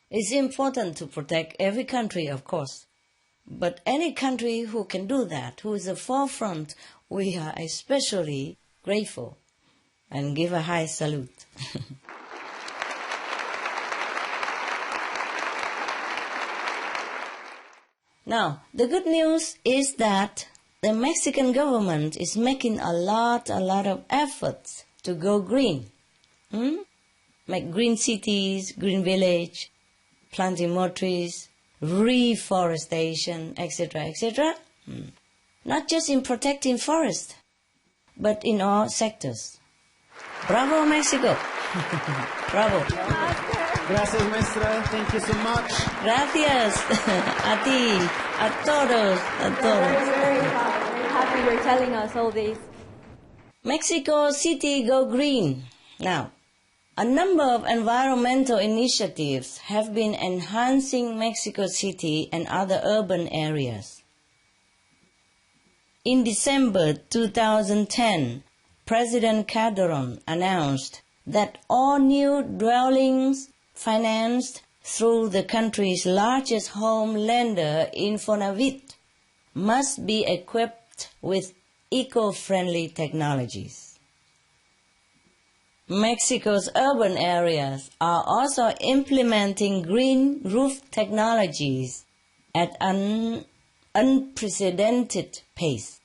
It's important to protect every country, of course. But any country who can do that, who is the forefront, we are especially grateful and give a high salute. Now, the good news is that the Mexican government is making a lot of efforts to go green. Make green cities, green village, planting more trees, reforestation, etc., etc. Not just in protecting forest, but in all sectors. Bravo, Mexico! Bravo! Gracias, maestra. Thank you so much. Gracias a ti, a todos, a todos. We're very happy you're telling us all this. Mexico City Go Green. Now, a number of environmental initiatives have been enhancing Mexico City and other urban areas. In December 2010, President Calderon announced that all new dwellings financed through the country's largest home lender, Infonavit, must be equipped with eco-friendly technologies. Mexico's urban areas are also implementing green roof technologies at an unprecedented pace,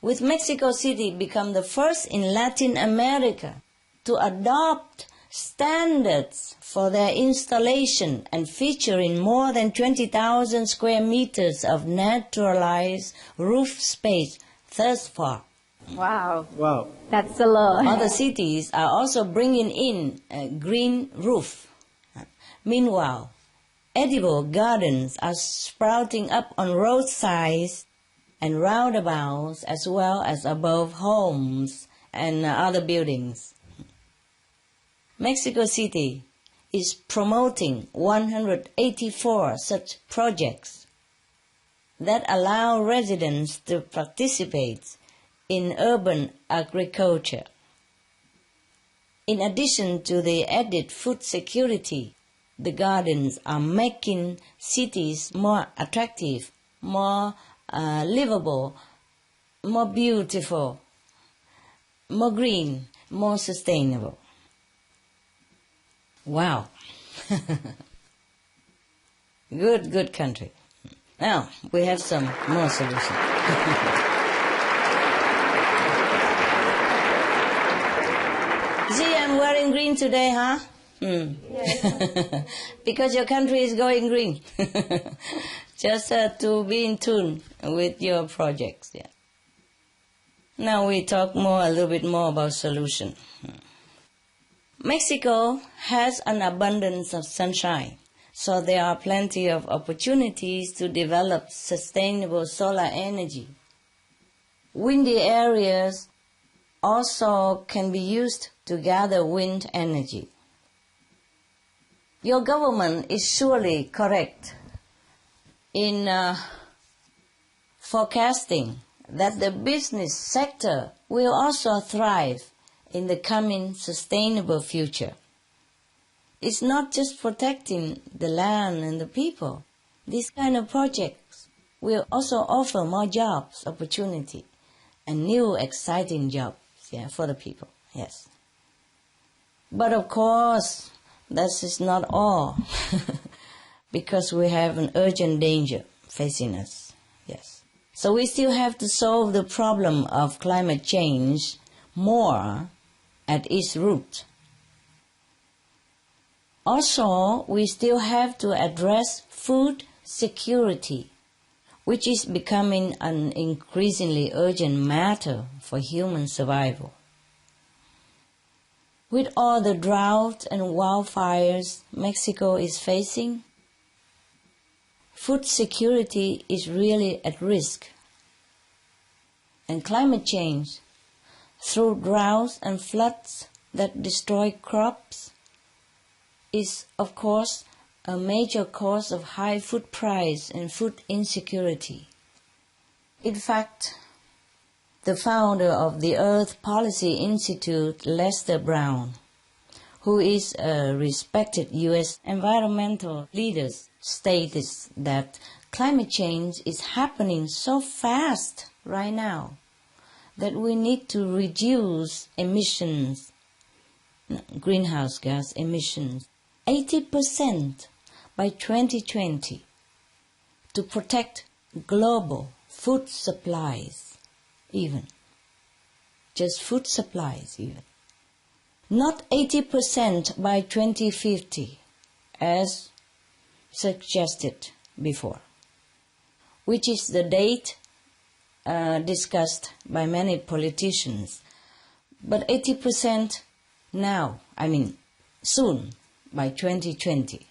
with Mexico City become the first in Latin America to adopt standards for their installation and featuring more than 20,000 square meters of naturalized roof space thus far. Wow. Wow. That's a lot. Other cities are also bringing in a green roof. Meanwhile, edible gardens are sprouting up on roadsides and roundabouts as well as above homes and other buildings. Mexico City is promoting 184 such projects that allow residents to participate in urban agriculture. In addition to the added food security, the gardens are making cities more attractive, more livable, more beautiful, more green, more sustainable. Wow. Good country. Now, we have some more solutions. See, I'm wearing green today, huh? Yes. Because your country is going green. Just to be in tune with your projects. Yeah. Now we talk a little bit more about solution. Mexico has an abundance of sunshine, so there are plenty of opportunities to develop sustainable solar energy. Windy areas also can be used to gather wind energy. Your government is surely correct in forecasting that the business sector will also thrive in the coming sustainable future. It's not just protecting the land and the people. These kind of projects will also offer more jobs, opportunity, and new exciting jobs for the people. Yes. But of course, that is not all, because we have an urgent danger facing us. Yes. So we still have to solve the problem of climate change more at its root. Also, we still have to address food security. which is becoming an increasingly urgent matter for human survival. With all the drought and wildfires Mexico is facing, food security is really at risk. And climate change, through droughts and floods that destroy crops, is of course a major cause of high food price and food insecurity. In fact, the founder of the Earth Policy Institute, Lester Brown, who is a respected U.S. environmental leader, stated that climate change is happening so fast right now that we need to reduce emissions, greenhouse gas emissions, 80% by 2020 to protect global food supplies even. Just food supplies even. Not 80% by 2050 as suggested before, which is the date discussed by many politicians, but 80% now, soon, by 2020,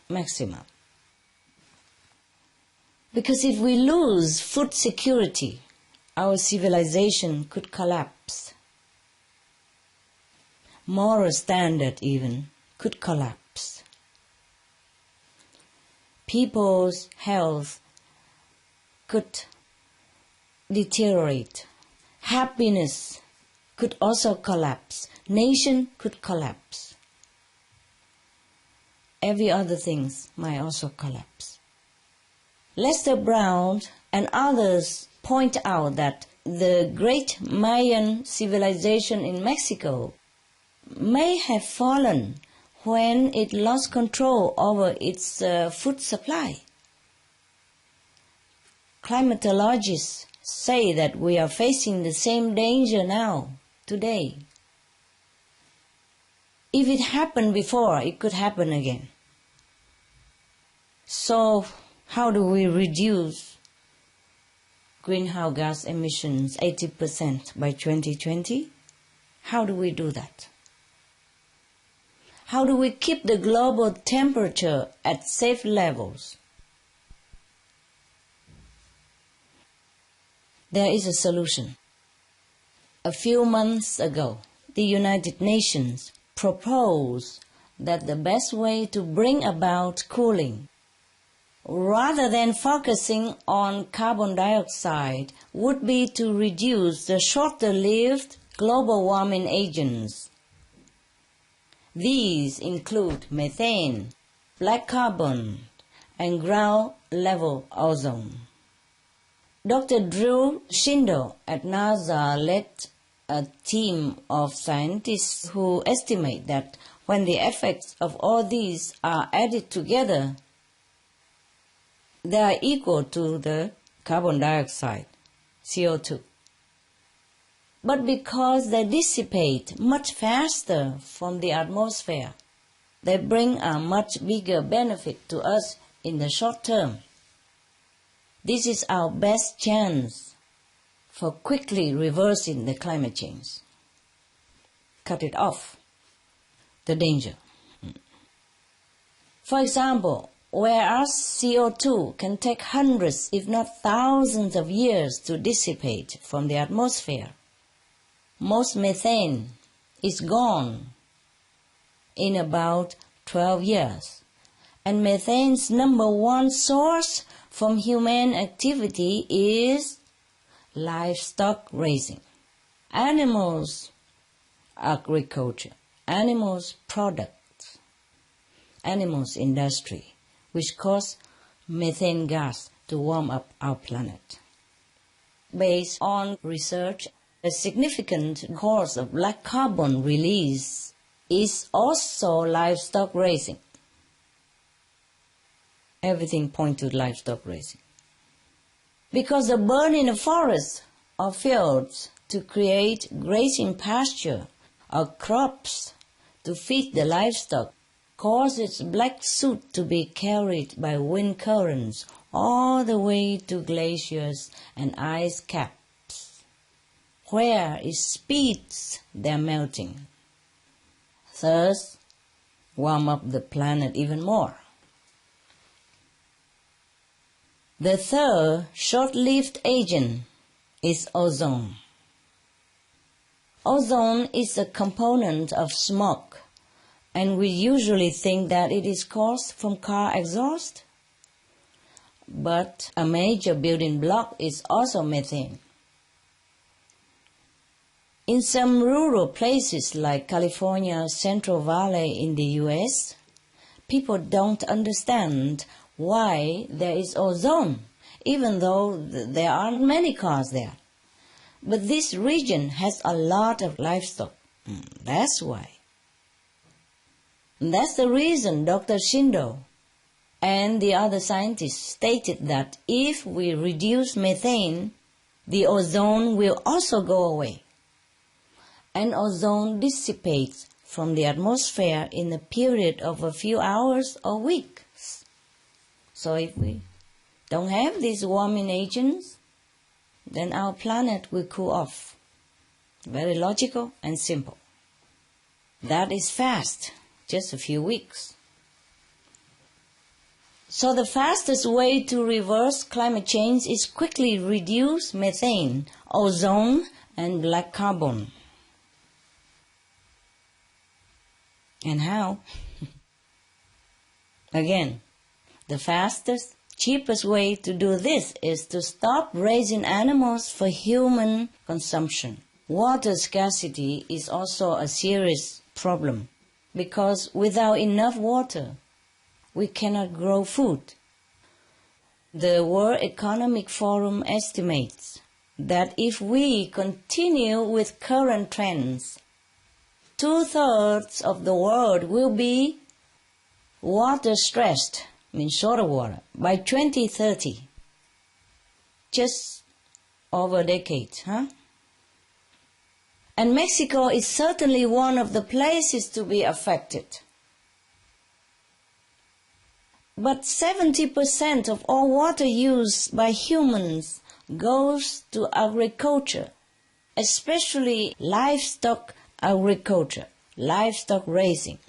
maximum. Because if we lose food security, our civilization could collapse. Moral standard even could collapse. People's health could deteriorate. Happiness could also collapse. Nation could collapse. Every other things might also collapse. Lester Brown and others point out that the great Mayan civilization in Mexico may have fallen when it lost control over its food supply. Climatologists say that we are facing the same danger now, today. If it happened before, it could happen again. So, how do we reduce greenhouse gas emissions 80% by 2020? How do we do that? How do we keep the global temperature at safe levels? There is a solution. A few months ago, the United Nations proposed that the best way to bring about cooling, rather than focusing on carbon dioxide, would be to reduce the shorter-lived global warming agents. These include methane, black carbon, and ground-level ozone. Dr. Drew Shindo at NASA led a team of scientists who estimate that when the effects of all these are added together, they are equal to the carbon dioxide, CO2. But because they dissipate much faster from the atmosphere, they bring a much bigger benefit to us in the short term. This is our best chance for quickly reversing the climate change. Cut it off, the danger. For example, whereas CO2 can take hundreds, if not thousands of years to dissipate from the atmosphere, most methane is gone in about 12 years. And methane's number one source from human activity is livestock raising. Animals agriculture, animals products, animals industry, which cause methane gas to warm up our planet. Based on research, a significant cause of black carbon release is also livestock raising. Everything points to livestock raising. Because the burning of forests or fields to create grazing pasture or crops to feed the livestock caused its black soot to be carried by wind currents all the way to glaciers and ice caps, where it speeds their melting, thus warm up the planet even more. The third short-lived agent is ozone. Ozone is a component of smoke, and we usually think that it is caused from car exhaust. But a major building block is also methane. In some rural places like California Central Valley in the US, people don't understand why there is ozone, even though there aren't many cars there. But this region has a lot of livestock. That's why. That's the reason Dr. Shindo and the other scientists stated that if we reduce methane, the ozone will also go away. And ozone dissipates from the atmosphere in a period of a few hours or weeks. So if we don't have these warming agents, then our planet will cool off. Very logical and simple. That is fast, just a few weeks. So the fastest way to reverse climate change is quickly reduce methane, ozone, and black carbon. And how? Again, the fastest, cheapest way to do this is to stop raising animals for human consumption. Water scarcity is also a serious problem because without enough water, we cannot grow food. The World Economic Forum estimates that if we continue with current trends, 2/3 of the world will be water stressed, means short of water, by 2030. Just over a decade, huh? And Mexico is certainly one of the places to be affected. But 70% of all water used by humans goes to agriculture, especially livestock agriculture, livestock raising.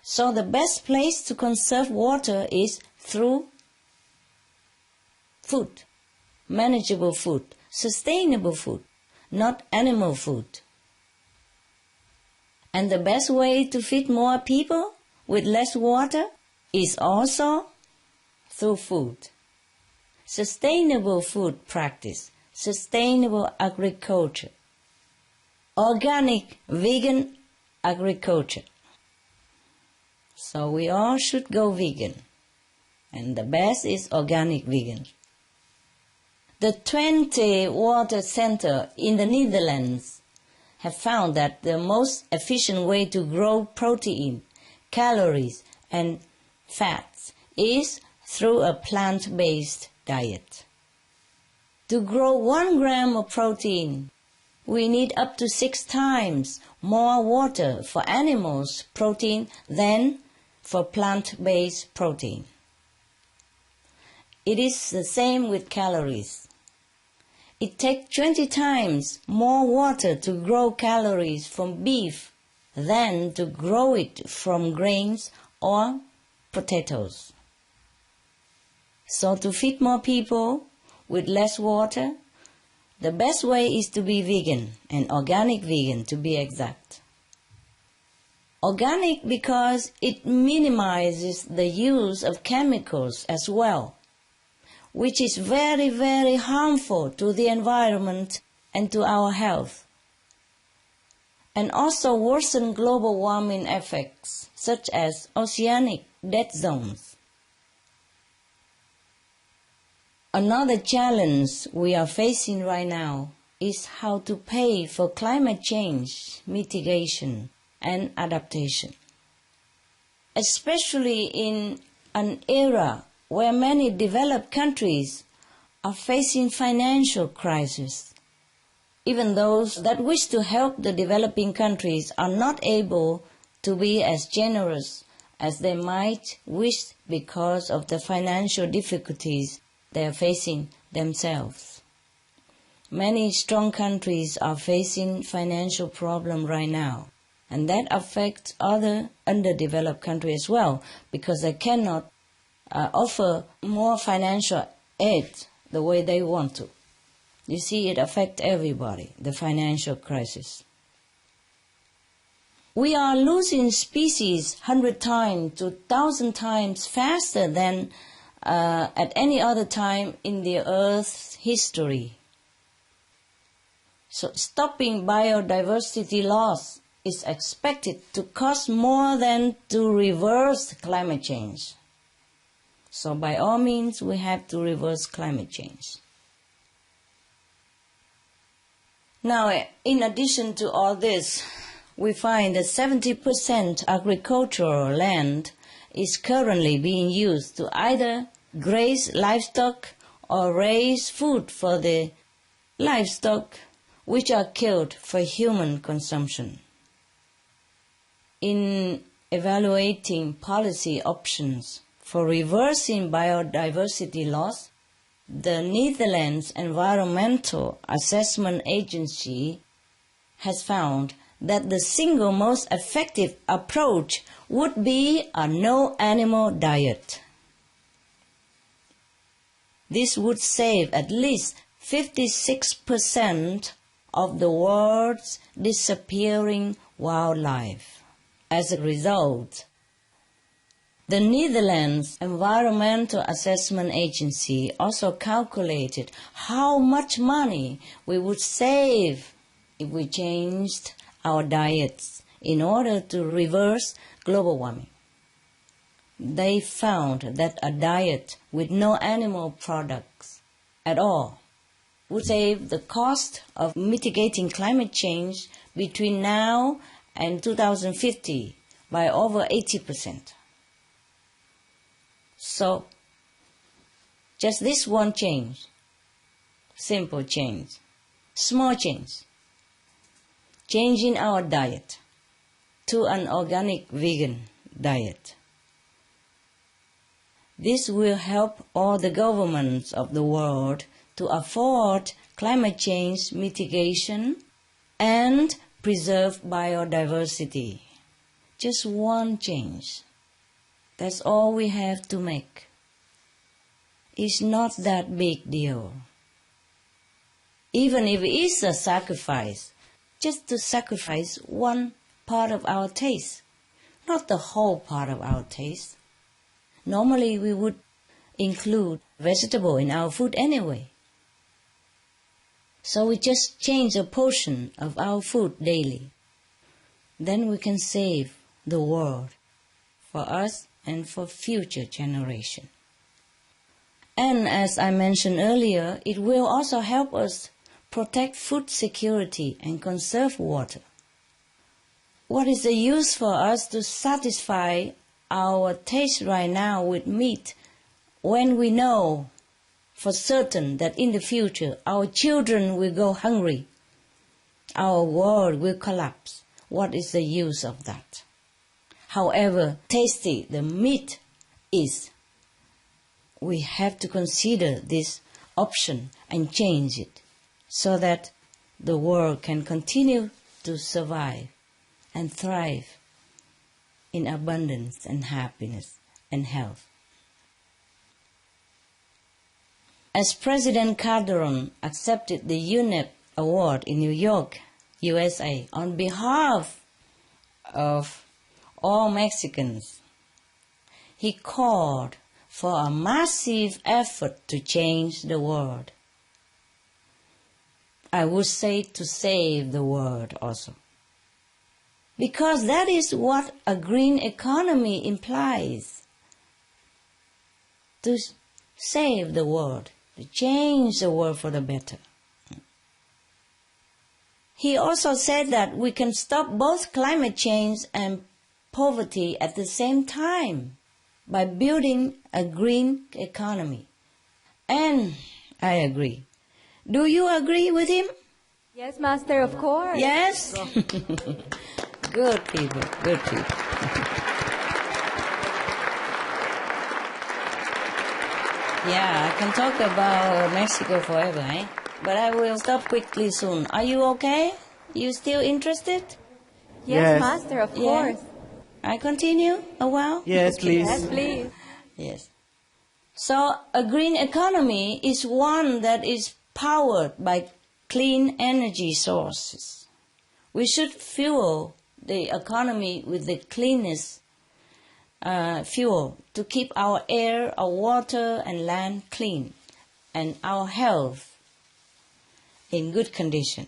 So the best place to conserve water is through food, manageable food, sustainable food, not animal food. And the best way to feed more people with less water is also through food. Sustainable food practice, sustainable agriculture, organic, vegan agriculture. So we all should go vegan. And the best is organic vegan. The 20 water centers in the Netherlands have found that the most efficient way to grow protein, calories, and fats is through a plant-based diet. To grow 1 gram of protein, we need up to 6 times more water for animals' protein than for plant-based protein. It is the same with calories. It takes 20 times more water to grow calories from beef than to grow it from grains or potatoes. So to feed more people with less water, the best way is to be vegan, and organic vegan to be exact. Organic because it minimizes the use of chemicals as well, which is very, very harmful to the environment and to our health, and also worsen global warming effects, such as oceanic dead zones. Another challenge we are facing right now is how to pay for climate change mitigation and adaptation, especially in an era where many developed countries are facing financial crisis. Even those that wish to help the developing countries are not able to be as generous as they might wish because of the financial difficulties they are facing themselves. Many strong countries are facing financial problems right now, and that affects other underdeveloped countries as well, because they cannot offer more financial aid the way they want to. You see, it affects everybody, the financial crisis. We are losing species 100 times to 1,000 times faster than at any other time in the Earth's history. So stopping biodiversity loss is expected to cost more than to reverse climate change. So by all means, we have to reverse climate change. Now, in addition to all this, we find that 70% agricultural land is currently being used to either graze livestock or raise food for the livestock which are killed for human consumption. In evaluating policy options for reversing biodiversity loss, the Netherlands Environmental Assessment Agency has found that the single most effective approach would be a no-animal diet. This would save at least 56% of the world's disappearing wildlife. As a result, the Netherlands Environmental Assessment Agency also calculated how much money we would save if we changed our diets in order to reverse global warming. They found that a diet with no animal products at all would save the cost of mitigating climate change between now and 2050 by over 80%. So, just this one change, simple change, small change, changing our diet to an organic vegan diet. This will help all the governments of the world to afford climate change mitigation and preserve biodiversity. Just one change. That's all we have to make. It's not that big deal. Even if it is a sacrifice, just to sacrifice one part of our taste, not the whole part of our taste. Normally we would include vegetable in our food anyway. So we just change a portion of our food daily. Then we can save the world for us and for future generations. And as I mentioned earlier, it will also help us protect food security and conserve water. What is the use for us to satisfy our taste right now with meat when we know for certain that in the future our children will go hungry, our world will collapse? What is the use of that? However tasty the meat is, we have to consider this option and change it so that the world can continue to survive and thrive in abundance and happiness and health. As President Calderon accepted the UNEP Award in New York, USA, on behalf of all Mexicans, he called for a massive effort to change the world. I would say to save the world also. Because that is what a green economy implies. To save the world, to change the world for the better. He also said that we can stop both climate change and poverty at the same time by building a green economy. And I agree. Do you agree with him? Yes, Master, of course. Yes? Good people, good people. Yeah, I can talk about Mexico forever, eh? But I will stop quickly soon. Are you okay? You still interested? Yes, Master, of course. I continue a while? Yes, please. Yes, please. Yes. So a green economy is one that is powered by clean energy sources. We should fuel the economy with the cleanest fuel to keep our air, our water and land clean and our health in good condition.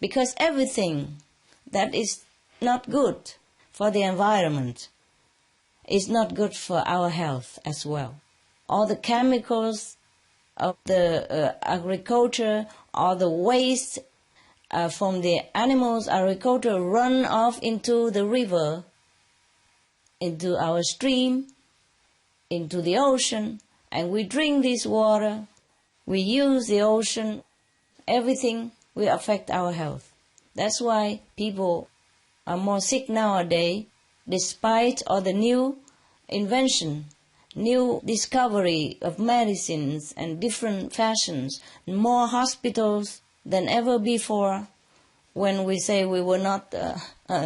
Because everything that is not good for the environment is not good for our health as well. All the chemicals of the agriculture, all the waste from the animals' agriculture run off into the river, into our stream, into the ocean, and we drink this water, we use the ocean, everything will affect our health. That's why people are more sick nowadays, despite all the new invention, new discovery of medicines and different fashions, more hospitals than ever before. When we say we were not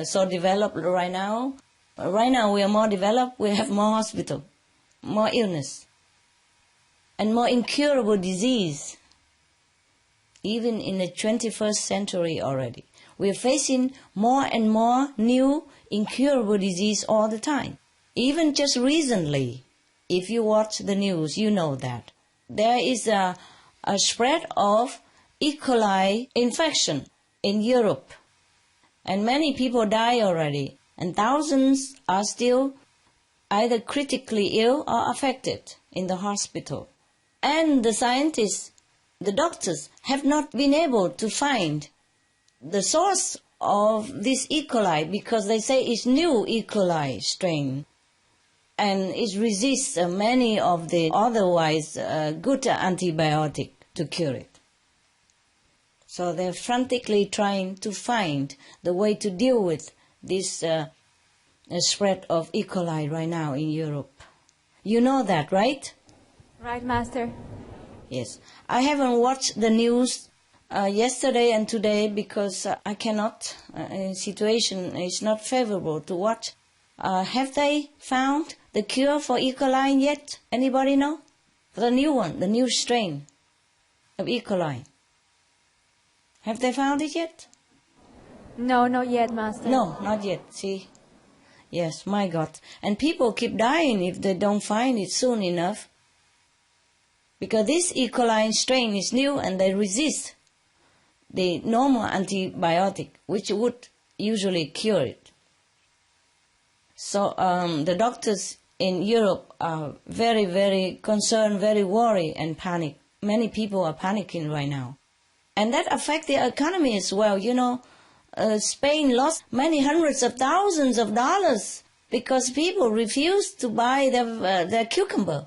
so developed right now, we are more developed, we have more hospital, more illness, and more incurable disease. Even in the 21st century already, we are facing more and more new incurable disease all the time. Even just recently, if you watch the news, you know that there is a spread of E. coli infection in Europe, and many people die already, and thousands are still either critically ill or affected in the hospital. And the scientists, the doctors, have not been able to find the source of this E. coli because they say it's new E. coli strain and it resists many of the otherwise good antibiotic to cure it. So they're frantically trying to find the way to deal with this spread of E. coli right now in Europe. You know that, right? Right, Master. Yes. I haven't watched the news yesterday and today because I cannot. Situation is not favorable to watch. Have they found the cure for E. coli yet? Anybody know? The new one, the new strain of E. coli. Have they found it yet? No, not yet, Master. No, not yet. See? Yes, my God. And people keep dying if they don't find it soon enough. Because this E. coli strain is new and they resist the normal antibiotic, which would usually cure it. So the doctors in Europe are very, very concerned, very worried and panic. Many people are panicking right now. And that affects the economy as well. You know, Spain lost many hundreds of thousands of dollars because people refused to buy their cucumber.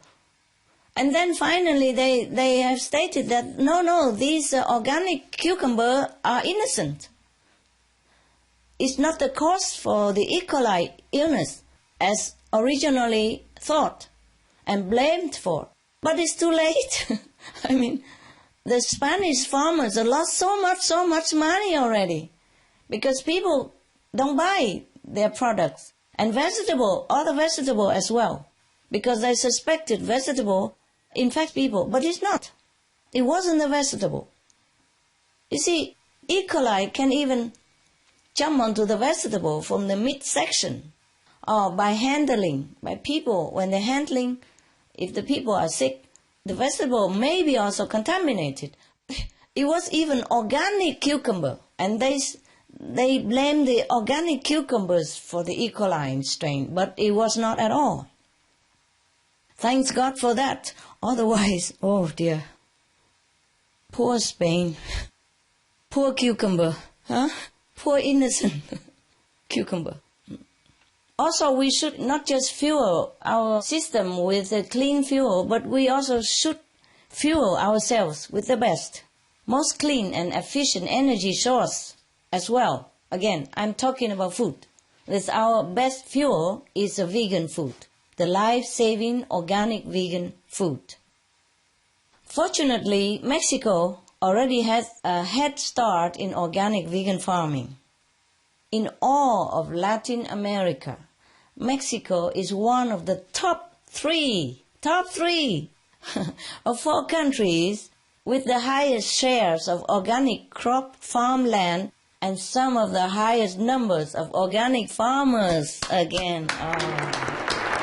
And then finally they have stated that, no, these organic cucumber are innocent. It's not the cause for the E. coli illness as originally thought and blamed for. But it's too late. I mean, the Spanish farmers have lost so much money already because people don't buy their products. And other vegetable as well, because they suspected vegetable infect people, but it's not. It wasn't a vegetable. You see, E. coli can even jump onto the vegetable from the midsection or by handling, by people. When they're handling, if the people are sick, the vegetable may be also contaminated. It was even organic cucumber, and they blame the organic cucumbers for the E. coli strain, but it was not at all. Thanks God for that. Otherwise, oh dear. Poor Spain. Poor cucumber. Huh? Poor innocent cucumber. Also, we should not just fuel our system with a clean fuel, but we also should fuel ourselves with the best, most clean and efficient energy source as well. Again, I'm talking about food. This our best fuel is a vegan food, the life-saving organic vegan food. Fortunately, Mexico already has a head start in organic vegan farming. In all of Latin America, Mexico is one of the top three of 4 countries with the highest shares of organic crop farmland and some of the highest numbers of organic farmers again. Oh,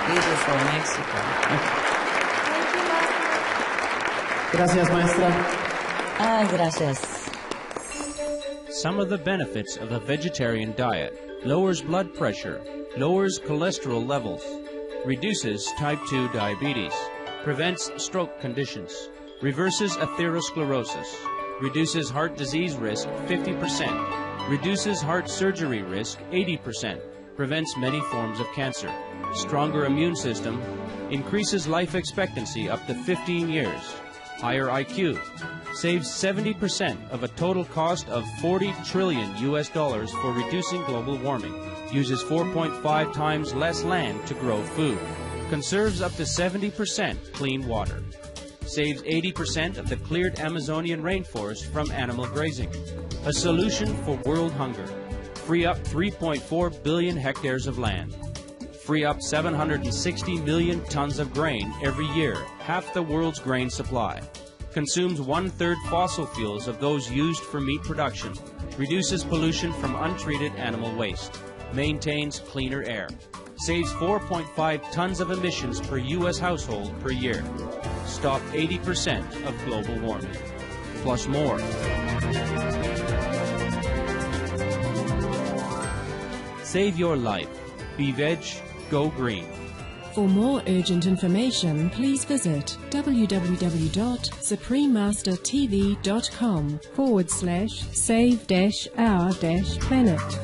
beautiful Mexico. Gracias, maestra. Gracias. Some of the benefits of the vegetarian diet: lowers blood pressure, lowers cholesterol levels, reduces type 2 diabetes, prevents stroke conditions, reverses atherosclerosis, reduces heart disease risk 50%, reduces heart surgery risk 80%, prevents many forms of cancer, stronger immune system, increases life expectancy up to 15 years, higher IQ, saves 70% of a total cost of $40 trillion for reducing global warming, uses 4.5 times less land to grow food, conserves up to 70% clean water, saves 80% of the cleared Amazonian rainforest from animal grazing, a solution for world hunger, free up 3.4 billion hectares of land, free up 760 million tons of grain every year, half the world's grain supply, consumes 1/3 fossil fuels of those used for meat production, reduces pollution from untreated animal waste, maintains cleaner air, saves 4.5 tons of emissions per U.S. household per year, stop 80% of global warming, plus more. Save your life. Be veg, go green. For more urgent information, please visit www.suprememastertv.com/save-our-planet.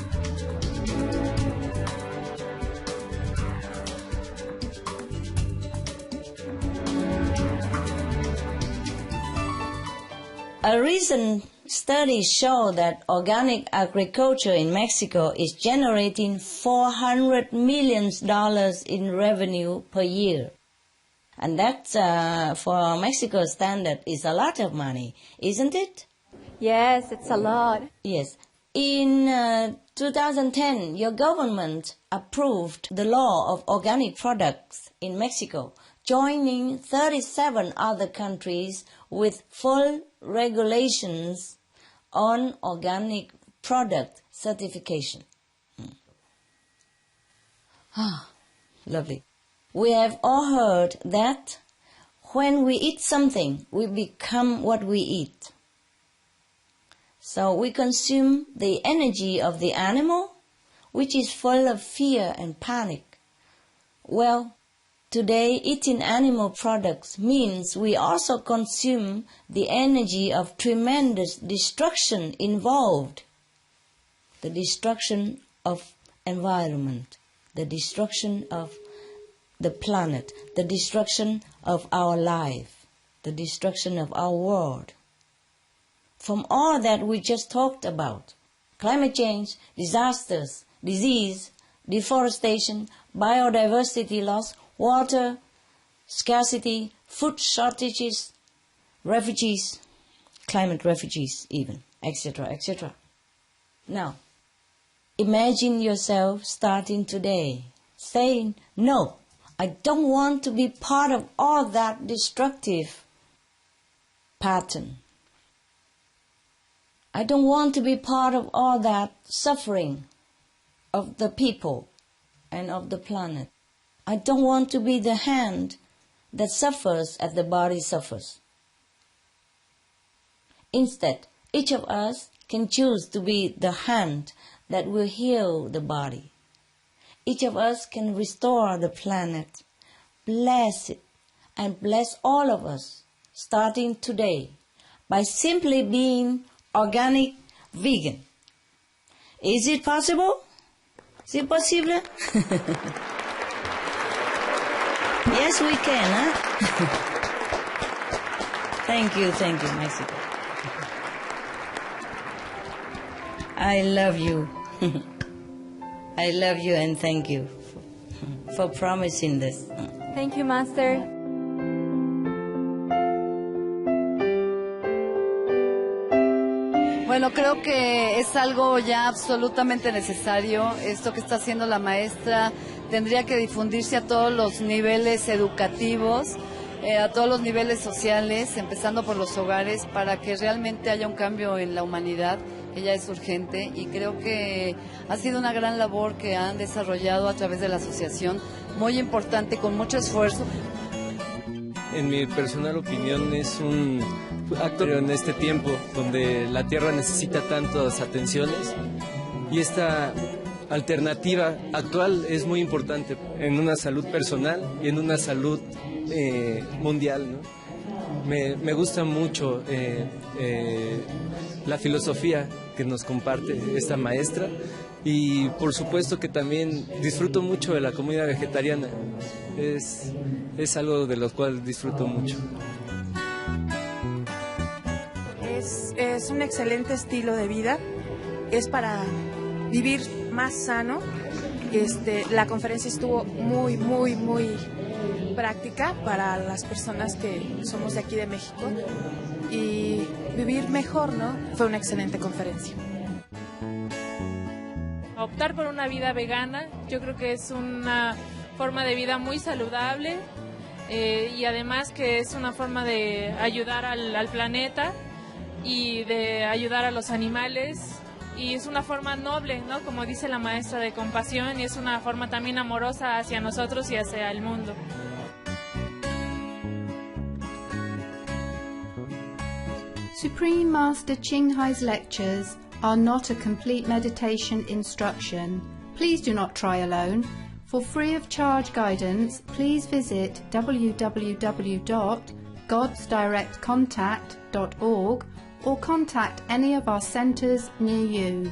A recent study showed that organic agriculture in Mexico is generating $400 million in revenue per year. And that, for Mexico standard, is a lot of money, isn't it? Yes, it's a lot. Yes. In 2010, your government approved the law of organic products in Mexico, joining 37 other countries with full regulations on organic product certification. Lovely. We have all heard that when we eat something, we become what we eat. So we consume the energy of the animal, which is full of fear and panic. Well, today, eating animal products means we also consume the energy of tremendous destruction involved. The destruction of environment, the destruction of the planet, the destruction of our life, the destruction of our world. From all that we just talked about, climate change, disasters, disease, deforestation, biodiversity loss, water scarcity, food shortages, refugees, climate refugees even, etc., etc. Now, imagine yourself starting today, saying, no, I don't want to be part of all that destructive pattern. I don't want to be part of all that suffering of the people and of the planet. I don't want to be the hand that suffers as the body suffers. Instead, each of us can choose to be the hand that will heal the body. Each of us can restore the planet, bless it, and bless all of us, starting today, by simply being organic vegan. Is it possible? Is it possible? Yes, we can, huh? Thank you, Mexico. I love you. I love you and thank you for promising this. Thank you, Master. Bueno, creo que es algo ya absolutamente necesario. Esto que está haciendo la maestra tendría que difundirse a todos los niveles educativos, a todos los niveles sociales, empezando por los hogares, para que realmente haya un cambio en la humanidad, que ya es urgente, y creo que ha sido una gran labor que han desarrollado a través de la asociación, muy importante, con mucho esfuerzo. En mi personal opinión es un acto en este tiempo donde la Tierra necesita tantas atenciones y esta alternativa actual es muy importante en una salud personal y en una salud mundial, ¿no? Me gusta mucho la filosofía que nos comparte esta maestra y por supuesto que también disfruto mucho de la comida vegetariana. Es algo de lo cual disfruto mucho. Es un excelente estilo de vida, es para vivir más sano. La conferencia estuvo muy práctica para las personas que somos de aquí de México y vivir mejor, ¿no? Fue una excelente conferencia. Optar por una vida vegana, yo creo que es una forma de vida muy saludable y además que es una forma de ayudar al planeta y de ayudar a los animales, y es una forma noble, ¿no? Como dice la maestra, de compasión, y es una forma también amorosa hacia nosotros y hacia el mundo. Supreme Master Ching Hai's lectures are not a complete meditation instruction. Please do not try alone. For free of charge guidance, please visit www.godsdirectcontact.org or contact any of our centres near you.